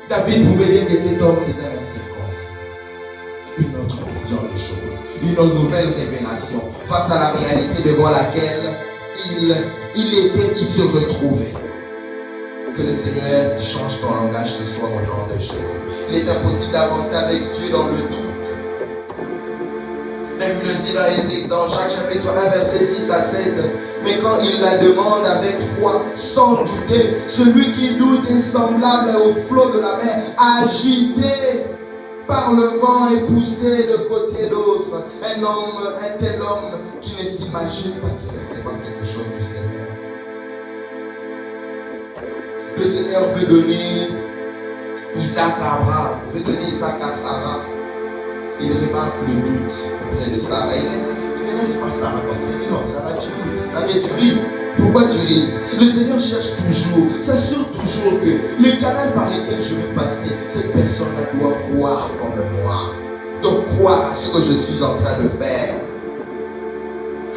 David pouvait dire que cet homme, c'était un circoncis. Une autre vision des choses. Une nouvelle révélation. Face à la réalité devant laquelle il se retrouvait. Que le Seigneur change ton langage ce soir au nom de Jésus. Il est impossible d'avancer avec Dieu dans le doute. La Bible le dit dans Jacques chapitre 1 verset 6 à 7. Mais quand il la demande avec foi, sans douter, celui qui doute est semblable au flot de la mer, agité par le vent et poussé de côté d'autre. Un tel homme qui ne s'imagine pas qu'il recevra quelque chose du Seigneur. Le Seigneur veut donner Isaac à Abraham, veut donner Isaac à Sarah. Il remarque le doute auprès de Sarah. Il ne laisse pas Sarah comme ça. Il dit non, Sarah, tu doutes. Sarah, tu ris. Pourquoi tu ris? Le Seigneur cherche toujours, s'assure toujours que le canal par lequel je vais passer, cette personne-là doit voir comme moi. Donc croire à ce que je suis en train de faire.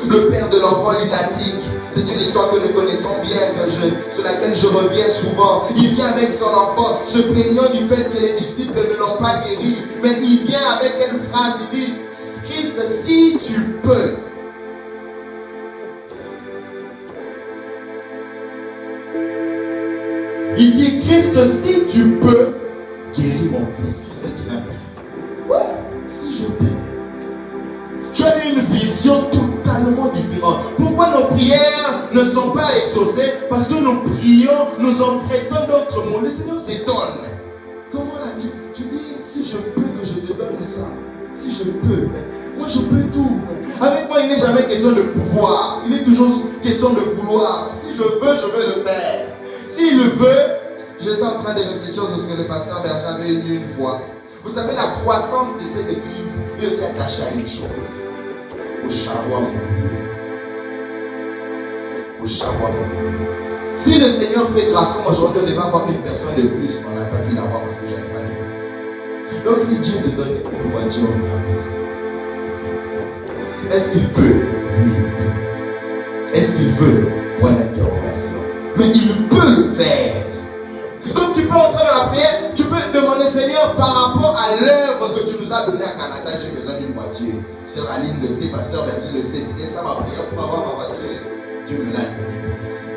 Le père de l'enfant lunatique, c'est une histoire que nous connaissons bien, sur laquelle je reviens souvent. Il vient avec son enfant, se plaignant du fait que les disciples ne l'ont pas guéri. Mais il vient avec une phrase, il dit, Christ, si tu peux. Il dit, Christ, si tu peux, guéris mon fils. Christ dit, quoi? Si je peux. Tu as une vision totalement différente. Pourquoi nos prières ne sont pas exaucées? Parce que nous prions, nous empruntons d'autres mots. Le Seigneur s'étonne. Comment là, tu dis, si je peux que je te donne ça? Si je peux. Moi, je peux tout. Avec moi, il n'est jamais question de pouvoir. Il est toujours question de vouloir. Si je veux le faire. S'il le veut, j'étais en train de réfléchir sur ce que le pasteur Berger avait dit une fois. Vous savez, la croissance de cette église est aussi attachée à une chose. Au charroi mobilier. Au charroi mobilier. Si le Seigneur fait grâce comme aujourd'hui, on ne va avoir une personne de plus qu'on n'a pas pu l'avoir parce que je n'avais pas de place. Donc si Dieu te donne une voiture gratuite, est-ce qu'il peut? Oui, il peut. Est-ce qu'il veut? Point d'interrogation. Mais il peut le faire. Donc tu peux entrer dans la prière, tu peux demander, Seigneur, par rapport à l'œuvre que tu nous as donnée à Canada, j'ai besoin d'une voiture. Sœur Aline le sait, pasteur Bertrand le sait. C'était ça ma prière pour avoir ma voiture. Dieu me l'a donné pour ici.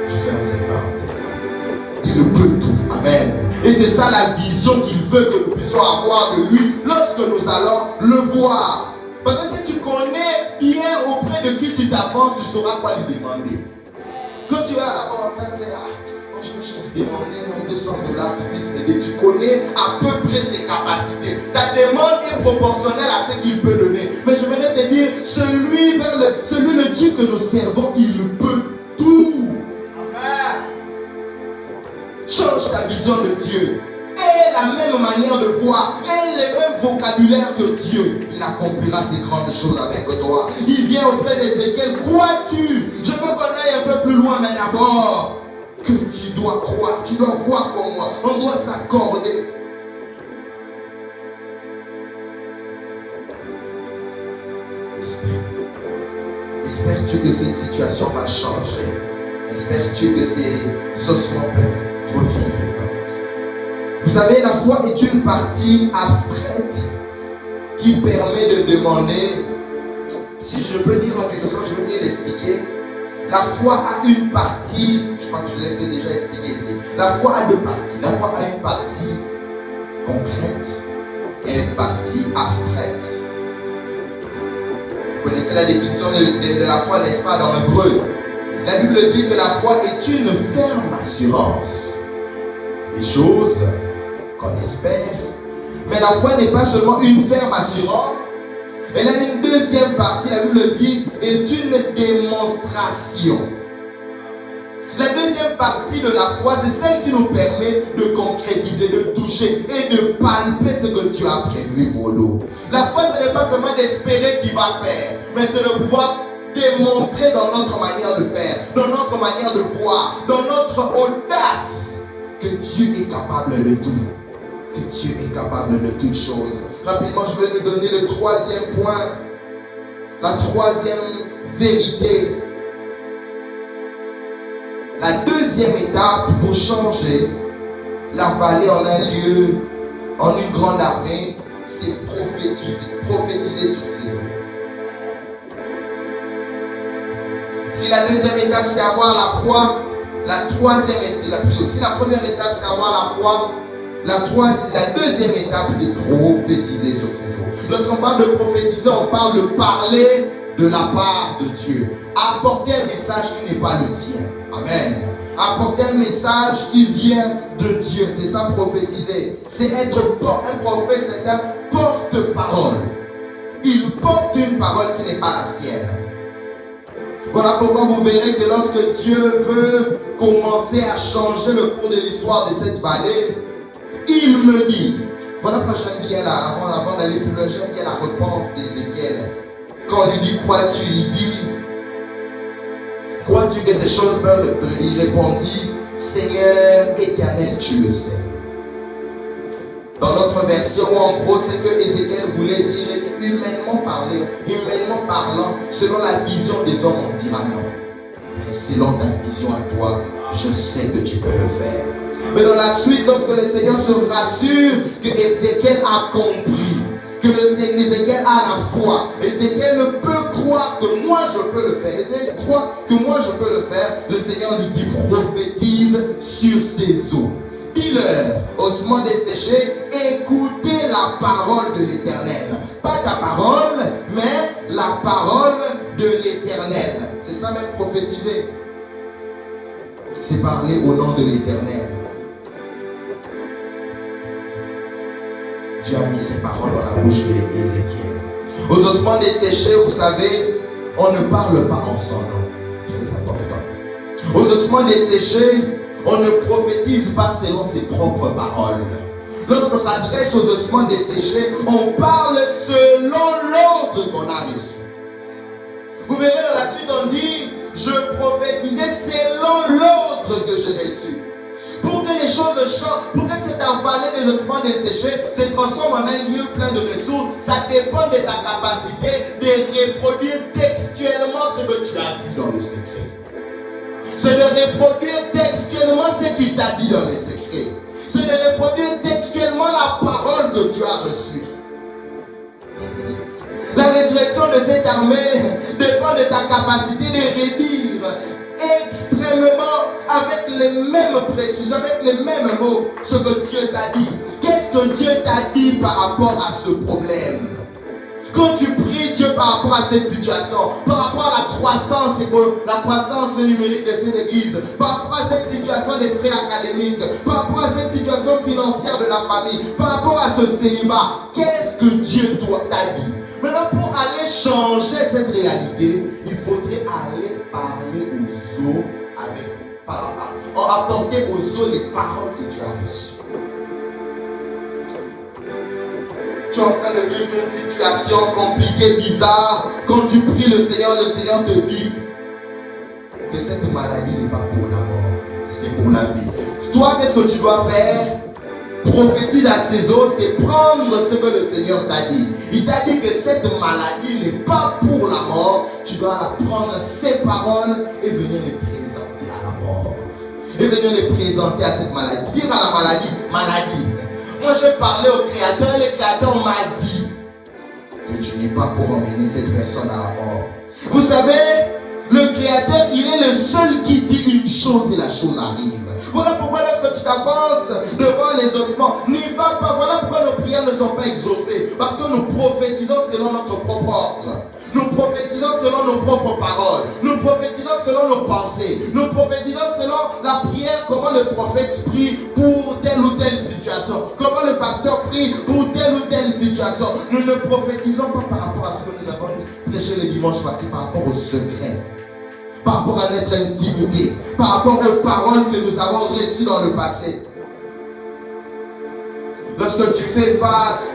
Je ferme cette parenthèse. Il peut tout. Amen. Et c'est ça la vision qu'il veut que nous puissions avoir de lui lorsque nous allons le voir. Parce que si tu connais bien auprès de qui tu t'avances, tu sauras quoi lui demander. Quand tu as, ça c'est, je vais juste demander $200 qu'il puisse m'aider. Tu connais à peu près ses capacités. Ta demande est proportionnelle à ce qu'il peut donner. Mais je voudrais te dire, celui le Dieu que nous servons, il peut tout. Amen. Change ta vision de Dieu. Et la même manière de voir, et le même vocabulaire que Dieu, il accomplira ces grandes choses avec toi. Il vient auprès d'Ézéchiel, crois-tu? Je veux qu'on aille un peu plus loin, mais d'abord, que tu dois croire, tu dois voir comme moi, on doit s'accorder. Espères-tu que cette situation va changer? Espères-tu que ces ossements peuvent revivre? Vous savez, la foi est une partie abstraite qui permet de demander, si je peux dire en quelque sorte, je veux bien l'expliquer. La foi a une partie, je crois que je l'ai déjà expliqué ici. La foi a deux parties. La foi a une partie concrète et une partie abstraite. Vous connaissez la définition de la foi, n'est-ce pas, dans l'hébreu? La Bible dit que la foi est une ferme assurance des choses qu'on espère. Mais la foi n'est pas seulement une ferme assurance. Elle a une deuxième partie, la Bible dit, est une démonstration. La deuxième partie de la foi, c'est celle qui nous permet de concrétiser, de toucher et de palper ce que tu as prévu pour nous. La foi, ce n'est pas seulement d'espérer qu'il va faire, mais c'est de pouvoir démontrer dans notre manière de faire, dans notre manière de voir, dans notre audace, que Dieu est capable de tout. Que Dieu est capable de toutes choses. Rapidement, je vais nous donner le troisième point. La troisième vérité. La deuxième étape pour changer la vallée en un lieu, en une grande armée, c'est prophétiser sur ces eaux. Si la deuxième étape c'est avoir la foi, la troisième étape, si la première étape c'est avoir la foi, la deuxième étape c'est prophétiser sur ces eaux. Lorsqu'on parle de prophétiser, on parle de parler de la part de Dieu. Apporter un message qui n'est pas le tien. Amen. Apporter un message qui vient de Dieu. C'est ça prophétiser. C'est être un prophète, c'est un porte-parole. Il porte une parole qui n'est pas la sienne. Voilà pourquoi vous verrez que lorsque Dieu veut commencer à changer le cours de l'histoire de cette vallée, il me dit, voilà pourquoi j'aime bien avant d'aller plus loin, j'aime bien la réponse d'Ézéchiel. Quand on lui dit, crois-tu, il dit, crois-tu que ces choses peuvent? Il répondit, Seigneur éternel, tu le sais. Dans notre version, en gros, c'est que Ézéchiel voulait dire que humainement parlant, selon la vision des hommes, on dira non. Mais selon ta vision à toi, je sais que tu peux le faire. Mais dans la suite, lorsque le Seigneur se rassure que Ézéchiel a compris, que Ézéchiel a la foi, Ézéchiel ne peut croire que moi je peux le faire. Ézéchiel croit que moi je peux le faire. Le Seigneur lui dit, prophétise sur ces eaux. Dis-leur, ossements desséchés, écoutez la parole de l'Éternel. Pas ta parole, mais la parole de l'Éternel. C'est ça même prophétiser. C'est parler au nom de l'Éternel. Dieu a mis ses paroles dans la bouche d'Ézéchiel. Aux ossements desséchés, vous savez, on ne parle pas en son nom. Très important. Aux ossements desséchés, on ne prophétise pas selon ses propres paroles. Lorsqu'on s'adresse aux ossements desséchés, on parle selon l'ordre qu'on a reçu. Vous verrez dans la suite, on dit, je prophétisais selon l'ordre que j'ai reçu. Pour que les choses changent, pour que cette vallée des ossements desséchés se transforme en un lieu plein de ressources, ça dépend de ta capacité de reproduire textuellement ce que tu as vu dans le secret. C'est de reproduire textuellement ce qu'il t'a dit dans les secrets. C'est de reproduire textuellement la parole que tu as reçue. La résurrection de cette armée dépend de ta capacité de redire extrêmement avec les mêmes précisions, avec les mêmes mots ce que Dieu t'a dit. Qu'est-ce que Dieu t'a dit par rapport à ce problème? Quand tu pries Dieu par rapport à cette situation, par rapport à la croissance numérique de cette église, par rapport à cette situation des frais académiques, par rapport à cette situation financière de la famille, par rapport à ce célibat, qu'est-ce que Dieu t'a dit? Maintenant, pour aller changer cette réalité, il faudrait aller parler aux eaux apporter aux eaux les paroles que tu as reçues. Tu es en train de vivre une situation compliquée, bizarre. Quand tu pries le Seigneur te dit que cette maladie n'est pas pour la mort, c'est pour la vie. Toi, qu'est-ce que tu dois faire? Prophétise à ces eaux, c'est prendre ce que le Seigneur t'a dit. Il t'a dit que cette maladie n'est pas pour la mort. Tu dois prendre ces paroles et venir les présenter à la mort. Et venir les présenter à cette maladie. Dire à la maladie, maladie. Moi, j'ai parlé au Créateur et le Créateur m'a dit que tu n'es pas pour emmener cette personne à la mort. Vous savez, le Créateur, il est le seul qui dit une chose et la chose arrive. Voilà pourquoi lorsque tu t'avances devant les ossements, n'y va pas. Voilà pourquoi nos prières ne sont pas exaucées. Parce que nous prophétisons selon notre propre ordre. Nous prophétisons selon nos propres paroles. Nous prophétisons selon nos pensées. Nous prophétisons selon la prière, comment le prophète prie pour telle ou telle situation. Comment le pasteur prie pour telle ou telle situation. Nous ne prophétisons pas par rapport à ce que nous avons prêché le dimanche passé, par rapport au secret. Par rapport à notre intimité, par rapport aux paroles que nous avons reçues dans le passé. Lorsque tu fais face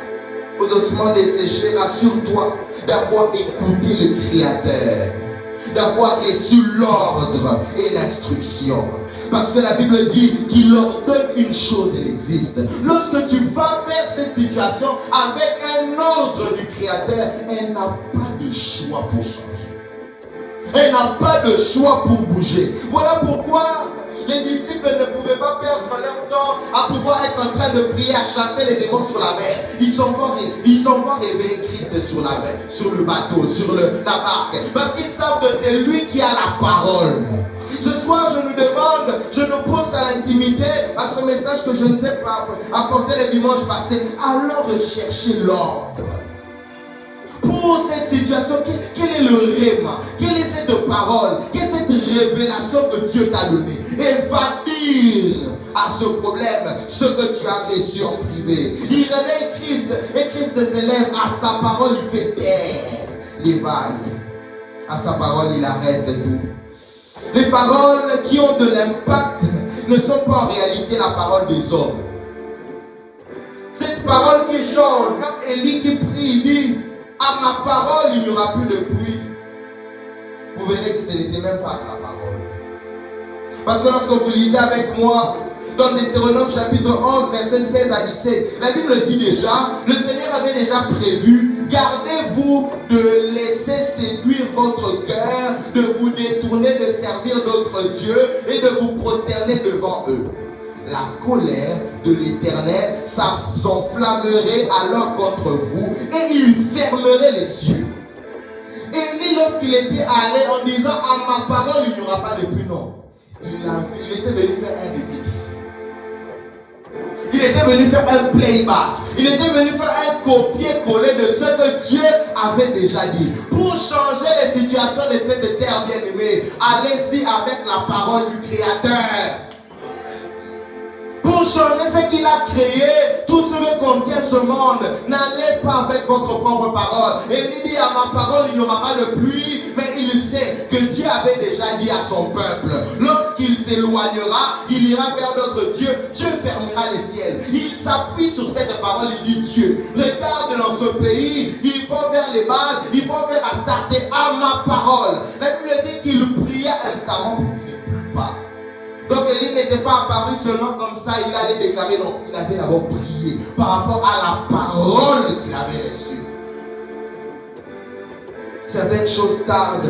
aux ossements desséchés, rassure-toi d'avoir écouté le Créateur, d'avoir reçu l'ordre et l'instruction. Parce que la Bible dit qu'il ordonne une chose, elle existe. Lorsque tu vas faire cette situation avec un ordre du Créateur, elle n'a pas de choix pour changer. Elle n'a pas de choix pour bouger. Voilà pourquoi les disciples ne pouvaient pas perdre leur temps à pouvoir être en train de prier, à chasser les démons sur la mer. Ils sont pas réveiller Christ sur la mer, sur le bateau, sur la barque. Parce qu'ils savent que c'est lui qui a la parole. Ce soir, je nous demande, je nous pose à l'intimité, à ce message que je ne sais pas apporter le dimanche passé. Alors rechercher l'ordre. Pour cette situation, quel est le rhéma? Quelle est cette parole? Quelle est cette révélation que Dieu t'a donnée? Et va dire à ce problème ce que tu as reçu en privé. Il révèle Christ et Christ s'élève à sa parole, il fait taire les vagues. À sa parole, il arrête tout. Les paroles qui ont de l'impact ne sont pas en réalité la parole des hommes. Cette parole qui change, Élie qui prie, dit: à ma parole, il n'y aura plus de pluie. Vous verrez que ce n'était même pas sa parole. Parce que lorsque vous lisez avec moi, dans Deutéronome chapitre 11, versets 16 à 17, la Bible dit déjà, le Seigneur avait déjà prévu: gardez-vous de laisser séduire votre cœur, de vous détourner de servir d'autres dieux et de vous prosterner devant eux. La colère de l'Éternel s'enflammerait alors contre vous et il fermerait les cieux. Élie, lorsqu'il était allé en disant: à ma parole, il n'y aura pas de pluie, non. Il était venu faire un remix. Il était venu faire un playback. Il était venu faire un copier-coller de ce que Dieu avait déjà dit. Pour changer les situations de cette terre bien-aimée, allez-y avec la parole du Créateur. Pour changer ce qu'il a créé, tout ce que contient ce monde, n'allez pas avec votre propre parole. Et il dit: à ma parole, il n'y aura pas de pluie, mais il sait que Dieu avait déjà dit à son peuple, lorsqu'il s'éloignera, il ira vers d'autres dieux, Dieu fermera les ciels. Il s'appuie sur cette parole, il dit: Dieu, regarde dans ce pays, ils vont vers les Baals, ils vont vers Astarté, à ma parole. La Bible dit qu'il priait instamment pour qu'il ne plût pas. Donc Élie n'était pas apparu seulement comme ça, il allait déclarer, non, il avait d'abord prié par rapport à la parole qu'il avait reçue. Certaines choses tardent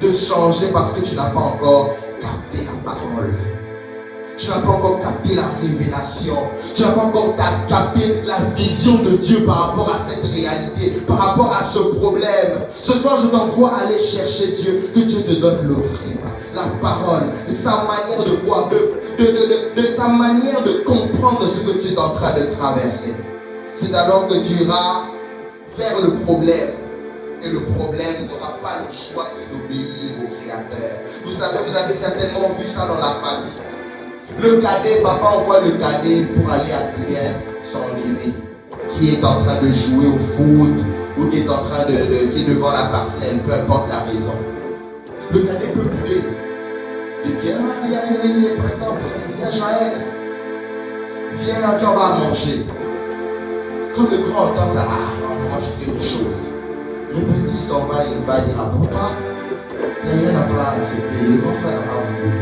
de changer parce que tu n'as pas encore capté la parole. Tu n'as pas encore capté la révélation. Tu n'as pas encore capté la vision de Dieu par rapport à cette réalité, par rapport à ce problème. Ce soir, je t'envoie aller chercher Dieu, que Dieu te donne le rêve, la parole, sa manière de voir, de sa manière de comprendre ce que tu es en train de traverser. C'est alors que tu iras vers le problème. Et le problème n'aura pas le choix que d'obéir au Créateur. Vous savez, vous avez certainement vu ça dans la famille. Le cadet, papa envoie le cadet pour aller appeler son aîné qui est en train de jouer au foot ou qui est en train qui est devant la parcelle, peu importe la raison. Le cadet peut bouler. Et puis, par exemple, il y a Jaël. Viens, on va manger. Quand le grand entend ça, moi je fais des choses. Le petit s'en va, il va dire à papa, Yaya n'a pas accepté, le grand frère n'a pas voulu.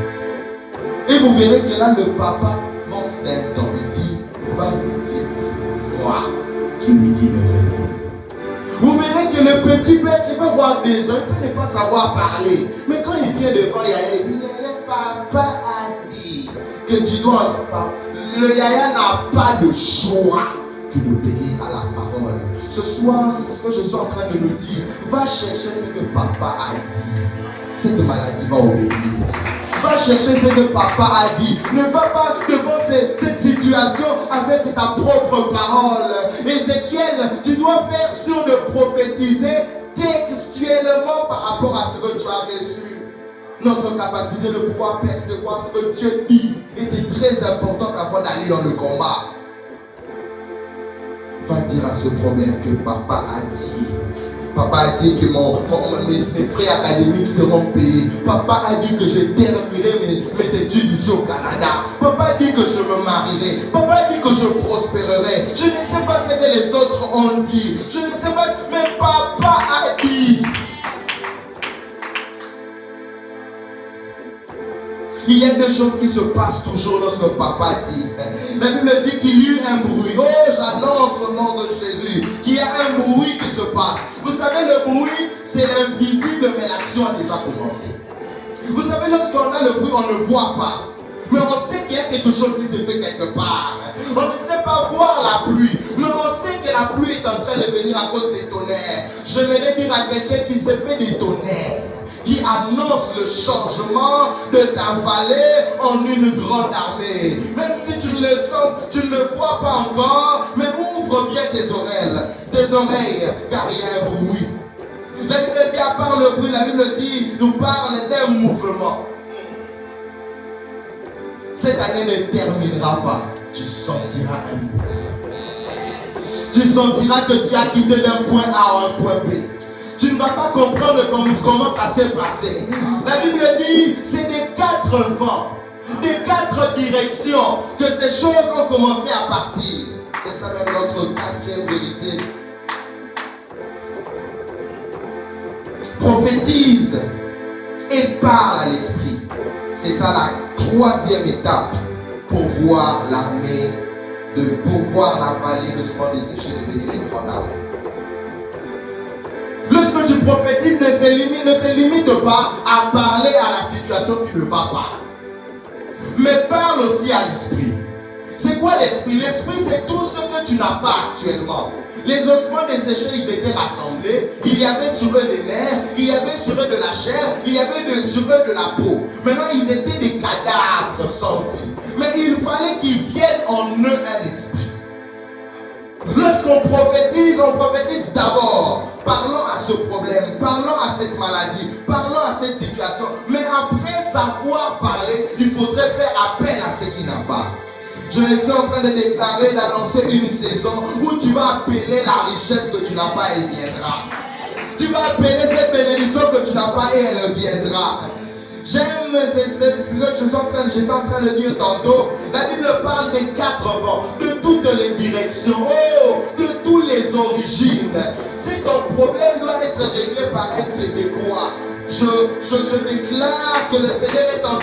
Et vous verrez que là, le papa monte d'un temps, il dit, va lui dire que c'est moi qui lui dis de venir. Vous verrez que le petit père qui va voir des hommes, il peut ne pas savoir parler. Mais quand il vient devant Yaya, il dit, Yaya, papa a dit que tu dois entendre parler. Le Yaya n'a pas de choix que d'obéir à la parole. Ce soir, c'est ce que je suis en train de nous dire. Va chercher ce que papa a dit. Cette maladie va obéir. Va chercher ce que papa a dit. Ne va pas devant cette situation avec ta propre parole. Ézéchiel, tu dois faire sûr de prophétiser textuellement par rapport à ce que tu as reçu. Notre capacité de pouvoir percevoir ce que Dieu dit était très importante avant d'aller dans le combat. Va dire à ce problème que papa a dit. Papa a dit que mes frais académiques seront payés. Papa a dit que je terminerai mes études ici au Canada. Papa a dit que je me marierai. Papa a dit que je prospérerai. Je ne sais pas ce que les autres ont dit. Je ne sais pas, mais papa a dit. Il y a des choses qui se passent toujours lorsque papa dit. La Bible dit qu'il y a un bruit. Oh, j'annonce au nom de Jésus qu'il y a un bruit qui se passe. Vous savez, le bruit, c'est l'invisible, mais l'action a déjà commencé. Vous savez, lorsqu'on a le bruit, on ne voit pas. Mais on sait qu'il y a quelque chose qui se fait quelque part. On ne sait pas voir la pluie, mais on sait que la pluie est en train de venir à cause des tonnerres. Je vais dire à quelqu'un qui s'est fait des tonnerres, qui annonce le changement de ta vallée en une grande armée. Même si tu ne le sens, tu ne le vois pas encore, mais ouvre bien tes oreilles, car il y a un bruit. La Bible dit, à part le bruit, la Bible dit, nous parle d'un mouvement. Cette année ne terminera pas. Tu sentiras un mouvement. Tu sentiras que tu as quitté d'un point A à un point B. Tu ne vas pas comprendre comment ça s'est passé. La Bible dit, c'est des 4 vents, des 4 directions que ces choses ont commencé à partir. C'est ça même notre 4e vérité. Prophétise et parle à l'esprit. C'est ça la 3e étape pour voir l'armée, pour voir la vallée de ce monde desséché devenir une grande armée. Lorsque tu prophétises, ne te limite pas à parler à la situation qui ne va pas. Mais parle aussi à l'esprit. C'est quoi l'esprit? L'esprit, c'est tout ce que tu n'as pas actuellement. Les ossements desséchés, ils étaient rassemblés. Il y avait sur eux des nerfs, il y avait sur eux de la chair, il y avait sur eux de la peau. Maintenant, ils étaient des cadavres sans vie. Mais il fallait qu'ils viennent en eux un esprit. Lorsqu'on prophétise d'abord. Parlons à ce problème, parlons à cette maladie, parlons à cette situation. Mais après savoir parler, il faudrait faire appel à ce qui n'a pas. Je suis en train de déclarer, d'annoncer une saison où tu vas appeler la richesse que tu n'as pas, elle viendra. Tu vas appeler cette bénédiction que tu n'as pas et elle viendra. J'aime ce que j'étais en train de dire tantôt. La Bible parle des 4 vents, de toutes les directions, de toutes les origines. Si ton problème doit être réglé par un Québécois, je déclare que le Seigneur est en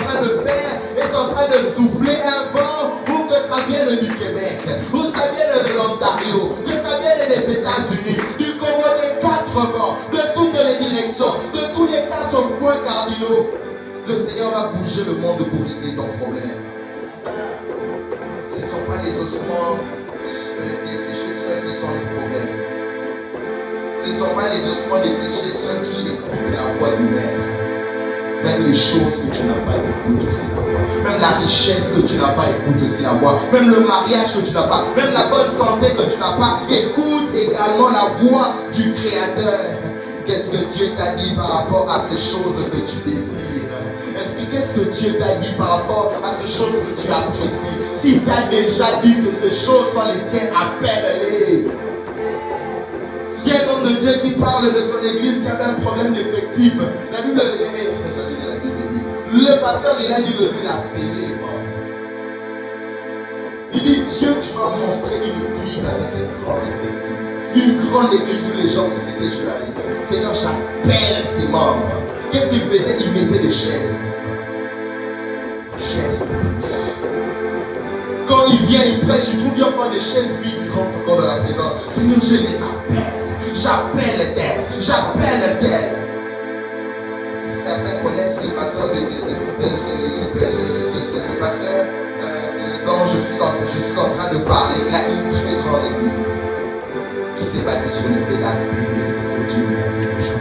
train de souffler un vent pour que ça vienne du Québec, ou ça vienne de l'Ontario, que ça vienne des États-Unis, du Congo, des 4 vents, de toutes les directions, de tous les 4 points cardinaux. le Seigneur va bouger le monde pour régler ton problème. Ce ne sont pas les ossements desséchés seuls qui sont le problème. Ce ne sont pas les ossements desséchés seuls qui écoutent la voix du Maître. Même les choses que tu n'as pas, écoute aussi la voix. Même la richesse que tu n'as pas, écoute aussi la voix. Même le mariage que tu n'as pas, même la bonne santé que tu n'as pas, écoute également la voix du Créateur. Qu'est-ce que Dieu t'a dit par rapport à ces choses que tu désires? Qu'est-ce que Dieu t'a dit par rapport à ces choses que tu apprécies? S'il t'a déjà dit que ces choses sont les tiennes, appelle-les. Il y a un homme de Dieu qui parle de son église qui avait un problème d'effectif. La Bible dit, le pasteur il a dit de lui la payer les membres. Il dit, Dieu, tu m'as montré une église avec un grand effectif. Une grande église où les gens se mettaient jouer à l'église. Seigneur, j'appelle ses membres. Qu'est-ce qu'il faisait? Il mettait des chaises. Chaises de plus. Quand il vient, il prêche, il trouve encore des chaises vides, il rentre encore dans la présence. Seigneur, je les appelle. J'appelle tel. J'appelle tel. Certains connaissent le pasteur le pasteur dont je suis en train de parler. Il a une très grande église qui s'est bâtie sur le fait d'appeler ce que Dieu lui a fait déjà.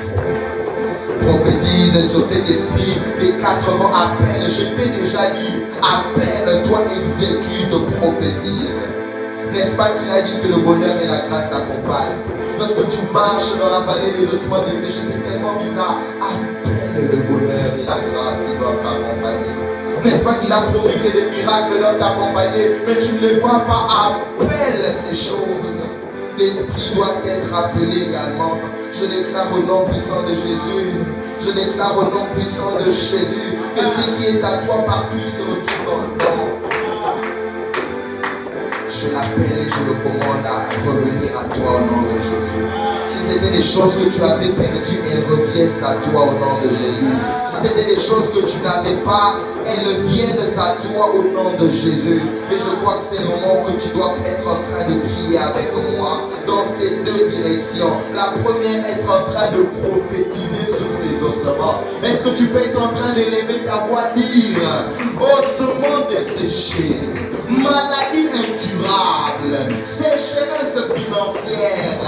Prophétise sur cet esprit, les 4 vents appellent, je t'ai déjà dit, appelle, toi exécute, prophétise. N'est-ce pas qu'il a dit que le bonheur et la grâce t'accompagnent? Lorsque tu marches dans la vallée des ossements desséchés, c'est tellement bizarre. Appelle le bonheur et la grâce qui doivent t'accompagner. N'est-ce pas qu'il a promis que des miracles doivent t'accompagner, mais tu ne les vois pas? Appelle ces choses. L'esprit doit être appelé également. Je déclare au nom puissant de Jésus, je déclare au nom puissant de Jésus que ce qui est à toi partout se retrouve dans le nom. Je l'appelle et je le commande à revenir à toi au nom de Jésus. Si c'était des choses que tu avais perdues, elles reviennent à toi au nom de Jésus. Si c'était des choses que tu n'avais pas, elles viennent à toi au nom de Jésus. Et je crois que c'est le moment que tu dois être en train de prier avec moi dans ces 2 directions. La première, être en train de prophétiser sur ces ossements. Est-ce que tu peux être en train d'élever ta voix, dire ossements desséchés, maladie incurable, sécheresse financière,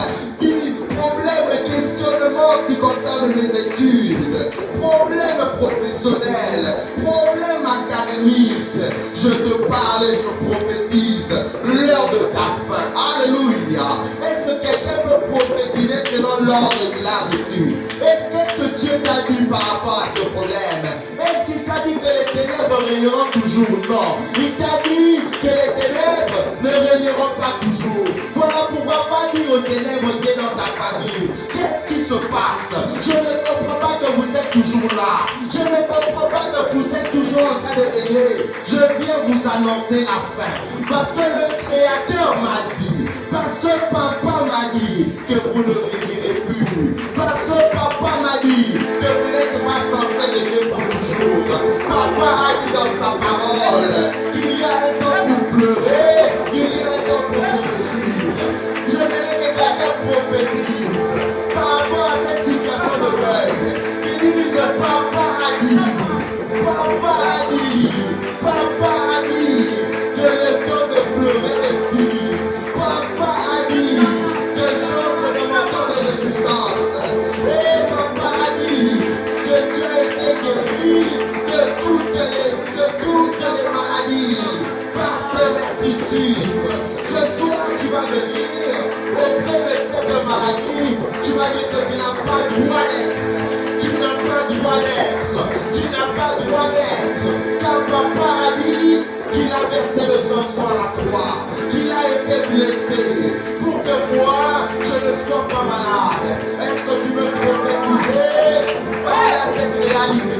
problème, questionnement en ce qui concerne les études, problème professionnel, problème académique. Je te parle et je prophétise l'heure de ta fin. Alléluia. Est-ce que quelqu'un peut prophétiser selon l'ordre qu'il a reçu? Est-ce que Dieu t'a dit par rapport à ce problème? Est-ce qu'il t'a dit que les ténèbres régneront toujours? Non. Il t'a dit que les ténèbres ne régneront pas toujours. Voilà pourquoi pas dire aux ténèbres qui est dans ta famille. Qu'est-ce qui se passe? Je ne comprends pas que vous êtes toujours là. Je ne comprends pas que vous êtes toujours en train de régner. Je viens vous annoncer la fin. Parce que le Créateur m'a dit, parce que papa m'a dit que vous ne régnerez plus. Parce que papa m'a dit que vous n'êtes pas censé régner pour toujours. Papa a dit dans sa parole qu'il y a un temps pour pleurer, il y a un temps pour se réjouir. Je voudrais que quelqu'un prophétise par rapport à cette situation de deuil. Qui dise papa a dit, papa a dit, papa a dit que le temps de pleurer est fini. Papa a dit que j'offre de mon temps de réjouissance. Et papa a dit que tu as été guéri de toutes les maladies par ce ici. Ce soir tu vas venir auprès de cette maladie. Tu vas dire que tu n'as pas droit d'être. Tu n'as pas droit d'être. Tu n'as pas droit d'être. Car papa a dit qu'il a versé le sang à la croix, qu'il a été blessé pour que moi je ne sois pas malade. Est-ce que tu veux prophétiser à cette réalité?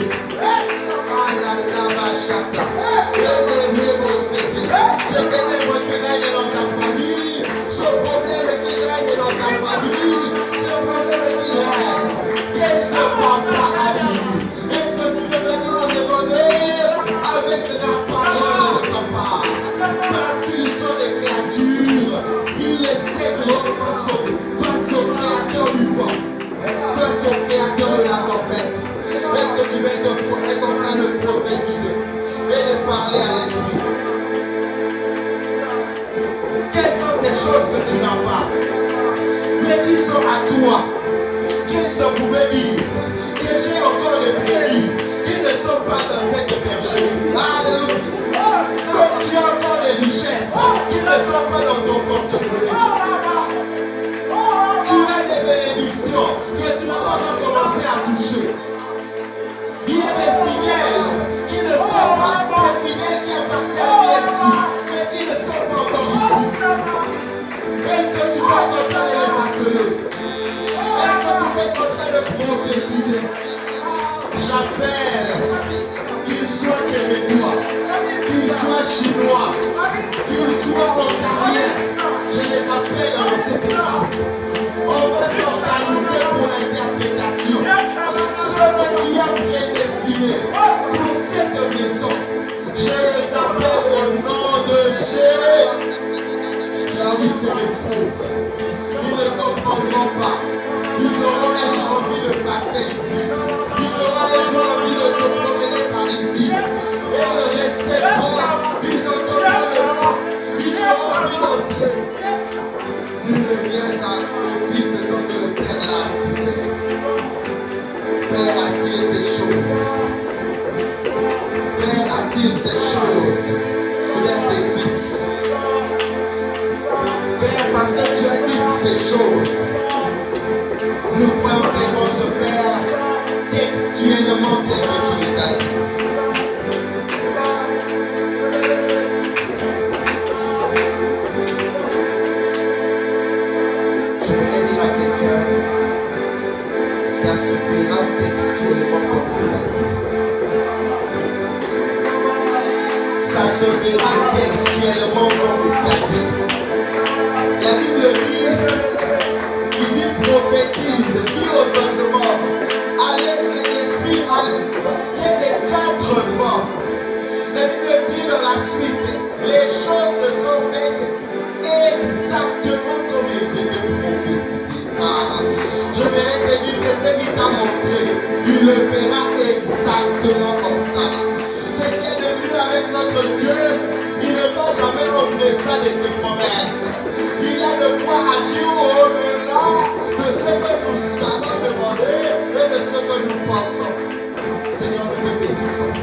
Ce ténèbre qui règne dans ta famille, ce problème qui règne dans ta famille, ce problème qui règne. Qu'est-ce que papa a dit? Est-ce que tu peux maintenant demander avec la parole de papa? Parce qu'ils sont des créatures, ils essaient de face au créateur du vent, face au créateur de la tempête. Est-ce que tu veux être en train de toi. Christ pouvait dire que j'ai encore des brebis qui ne sont pas dans cette bergerie. Alléluia. Donc tu as encore des richesses qui ne sont pas dans ton portefeuille. Tu as des bénédictions que tu n'as pas encore commencé à toucher. Il y a des fidèles qui ne sont pas des fidèles qui appartiennent à Jésus, mais qui ne sont pas encore ici. Est-ce que tu vas continuer de les appeler? Est-ce que tu peux continuer de prophétiser? J'appelle qu'ils soient québécois, qu'ils soient chinois, qu'ils soient ontariens. Je les appelle dans cette église. On va s'organiser pour l'interprétation. Ce que tu as prédestiné pour cette maison, je les appelle au nom de Jésus. Là où ils se retrouvent, ils ne comprendront pas. Ils auront les gens envie de passer ici. Ils auront les gens envie de se promener par ici. Et le recevront. Ils entendront le son. Ils auront envie d'entrer. Nous reviens au Fils et Son de le Père l'a attiré. Père attire ces choses. Père attire ces choses vers tes fils. Père, parce que tu as dit ces choses, nous croyons qu'elles vont se faire textuellement telles que tu les as dit. Je voudrais dire à quelqu'un, ça se fera textuellement comme tu l'as dit. Ça se fera textuellement comme tu l'as dit. La Bible dit, il dit prophétise, dit aux ossements, allez l'esprit, vient des 4 vents. La Bible dit dans la suite, les choses se sont faites exactement comme elles étaient prophétisées. Je vais te dire que ce qu'il t'a montré, il le fera exactement comme ça. Ce qui est de mieux avec notre Dieu, il ne va jamais oublier ça de ses promesses. Il a de quoi agir au-delà de ce que nous savons demander et de ce que nous pensons. Seigneur, nous te bénissons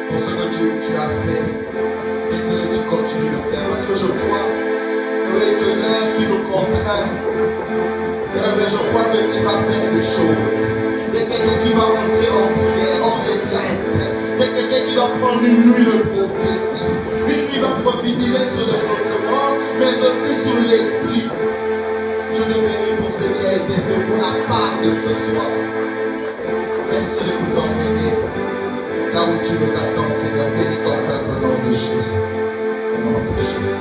pour ce que tu as fait et ce que tu continues de faire. Parce que je crois que l'heure qui nous contraint, mais je crois que tu vas faire des choses. Il y a quelqu'un qui va entrer en prière, en retraite. Il y a quelqu'un qui va prendre une nuit de prophétie. Une nuit va prophétiser sur les ossements, mais aussi sur l'esprit. Je te bénis pour ce qui a été fait pour la part de ce soir. Merci de nous emmener là où tu nous attends, Seigneur. Bénis ton peuple au nom de Jésus. Au nom de Jésus.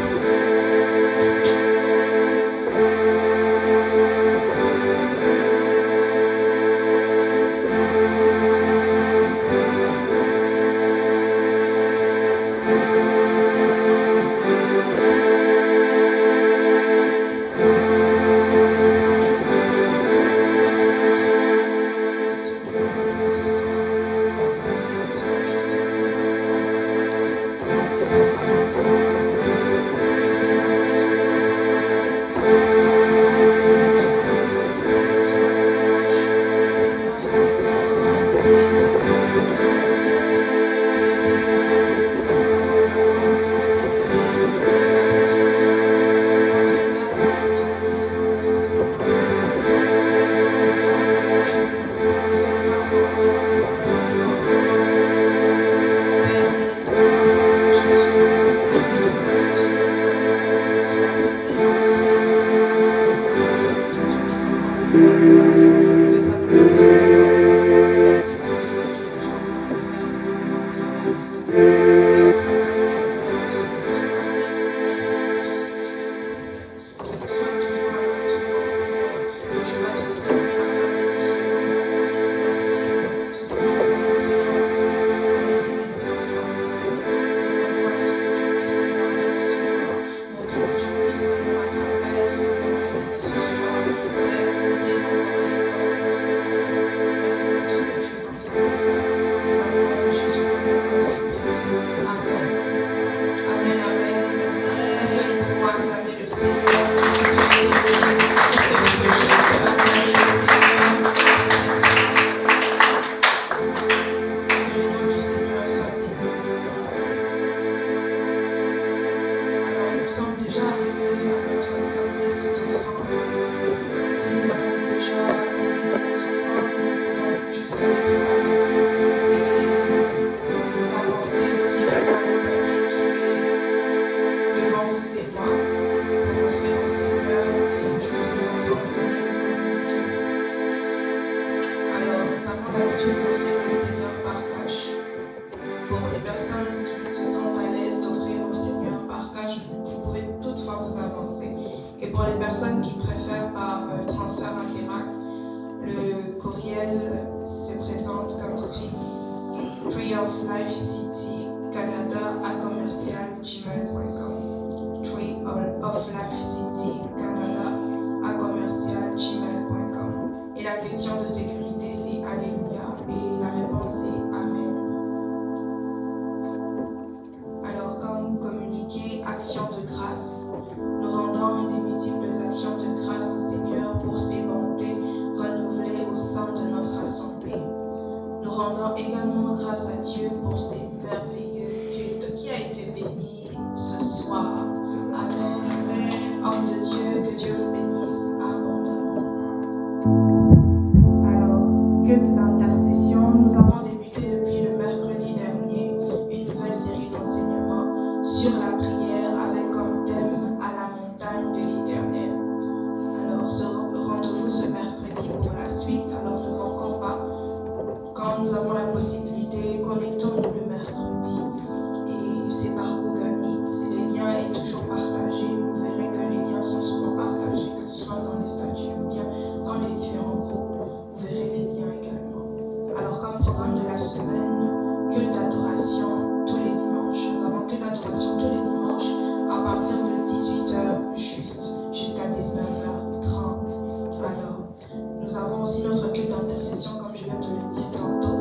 Tree of Life City Canada à commercial@gmail.com. Tree of Life City Canada à commercial@gmail.com. Et la question de sécurité, c'est Alléluia. Et la réponse est Amen. Alors, comme communiquer, action de grâce. Nous rendons des multiples actions de grâce au Seigneur pour ses bontés renouvelées au sein de notre assemblée. Nous rendons également grâce à Dieu pour ses merveilleux cultes qui a été béni ce soir. Amen. Homme de Dieu, que Dieu vous bénisse abondamment. Alors, culte d'intercession, nous avons débuté depuis le mercredi dernier une nouvelle série d'enseignements sur la prière avec comme thème à la montagne de l'Éternel. Alors, rendez-vous ce mercredi pour la suite. Alors, ne manquons pas. Quand nous avons la possibilité, connectons-nous le mercredi. Et c'est par Google Meet. Les liens est toujours partagé. Vous verrez que les liens sont souvent partagés, que ce soit dans les statuts ou bien dans les différents groupes. Vous verrez les liens également. Alors, comme programme de la semaine, culte d'adoration tous les dimanches. Nous avons culte d'adoration tous les dimanches à partir de 18h jusqu'à 19h30. Alors, nous avons aussi notre culte d'intercession, comme je viens de le dire tantôt,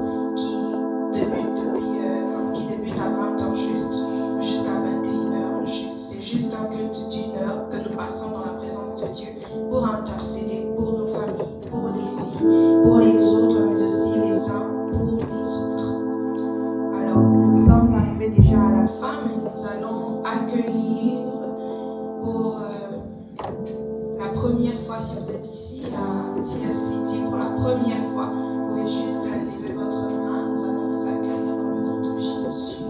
qui débute à 20h jusqu'à 21h juste. C'est juste un culte d'une heure que nous passons dans la présence de Dieu pour intercéder pour nos familles, pour les vies, pour les autres, mais aussi les uns pour les autres. Alors, nous sommes arrivés déjà à la fin, mais nous allons accueillir pour la première fois, si vous êtes ici à TF City pour la première fois, vous pouvez juste lever votre main. Nous allons vous accueillir dans le nom de Jésus.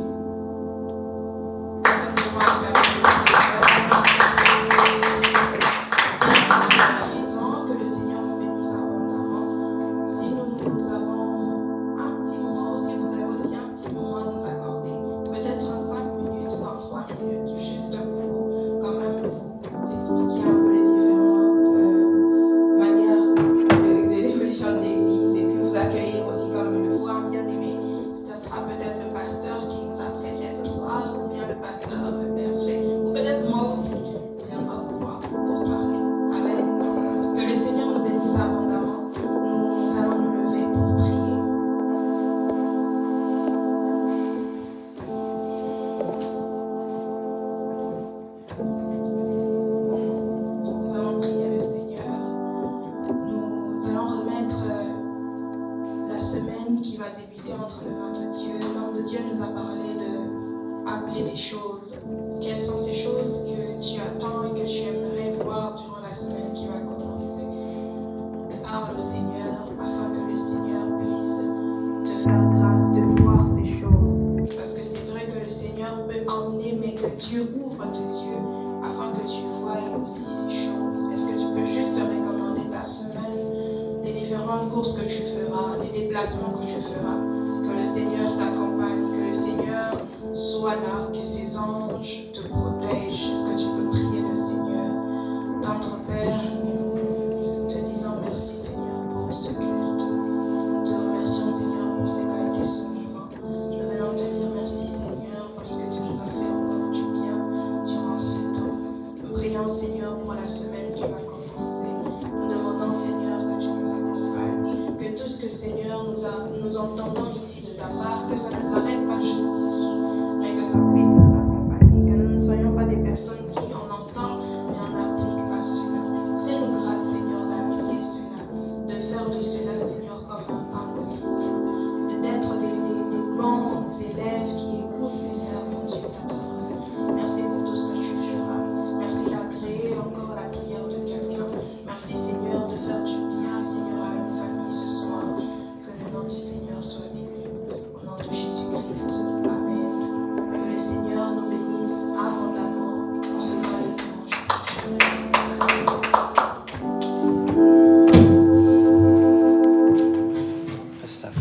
À la maison, que le Seigneur vous bénisse abondamment. Si nous avons un petit moment, si vous avez aussi un petit moment à nous accorder, peut-être 5 minutes, 3 minutes, juste pour quand même vous expliquer un peu les différentes manières de l'évolution de l'Église et puis vous accueillir aussi comme il le faut, un bien-aimé. Ce sera peut-être le pasteur qui nous a prêché ce soir ou bien le pasteur berger ou peut-être moi aussi qui viendra vous voir pour parler. Amen. Que le Seigneur nous bénisse abondamment. Nous allons nous lever pour prier. Nous allons prier le Seigneur. Nous allons remettre la semaine qui va débuter entre les mains de Dieu. L'homme de Dieu nous a parlé de appeler des choses. Quelles sont ces choses que tu attends et que tu aimerais voir durant la semaine qui va commencer? Parle au Seigneur afin que le Seigneur puisse te faire grâce de voir ces choses. Parce que c'est vrai que le Seigneur peut emmener, mais que Dieu ouvre tes yeux afin que tu voies aussi ces choses. Est-ce que tu peux juste recommander ta semaine, les différentes courses que tu feras, les déplacements que tu feras? Que le Seigneur t'accompagne, que le Seigneur soit là, que ses anges te protègent. Est-ce que tu peux prier le Seigneur? Tendre Père, nous te disons merci Seigneur pour ce culte. Nous te remercions Seigneur pour ces cahiers de ce moment. Nous venons te dire merci Seigneur parce que tu nous as fait encore du bien durant ce temps. Nous prions Seigneur pour la semaine qui va commencer. Nous demandons Seigneur que tu nous accompagnes, que tout ce que Seigneur nous entendons ici de ta part, que ça ne s'arrête pas juste ici, mais que ça puisse nous accompagner, que nous ne soyons pas des personnes qui en entendent mais on n'applique pas cela. Fais-nous grâce Seigneur d'appliquer cela, de faire de cela Seigneur comme un pain quotidien, d'être des bons élèves qui écoutent Seigneur mon Dieu ta parole. Merci pour tout ce que tu feras. Merci d'agréer encore la prière de quelqu'un. Merci Seigneur de faire du bien Seigneur à une famille ce soir. Que le nom du Seigneur soit béni. Au nom de Jésus-Christ. Amen. Que le Seigneur nous bénisse abondamment. On se voit le dimanche. Stop.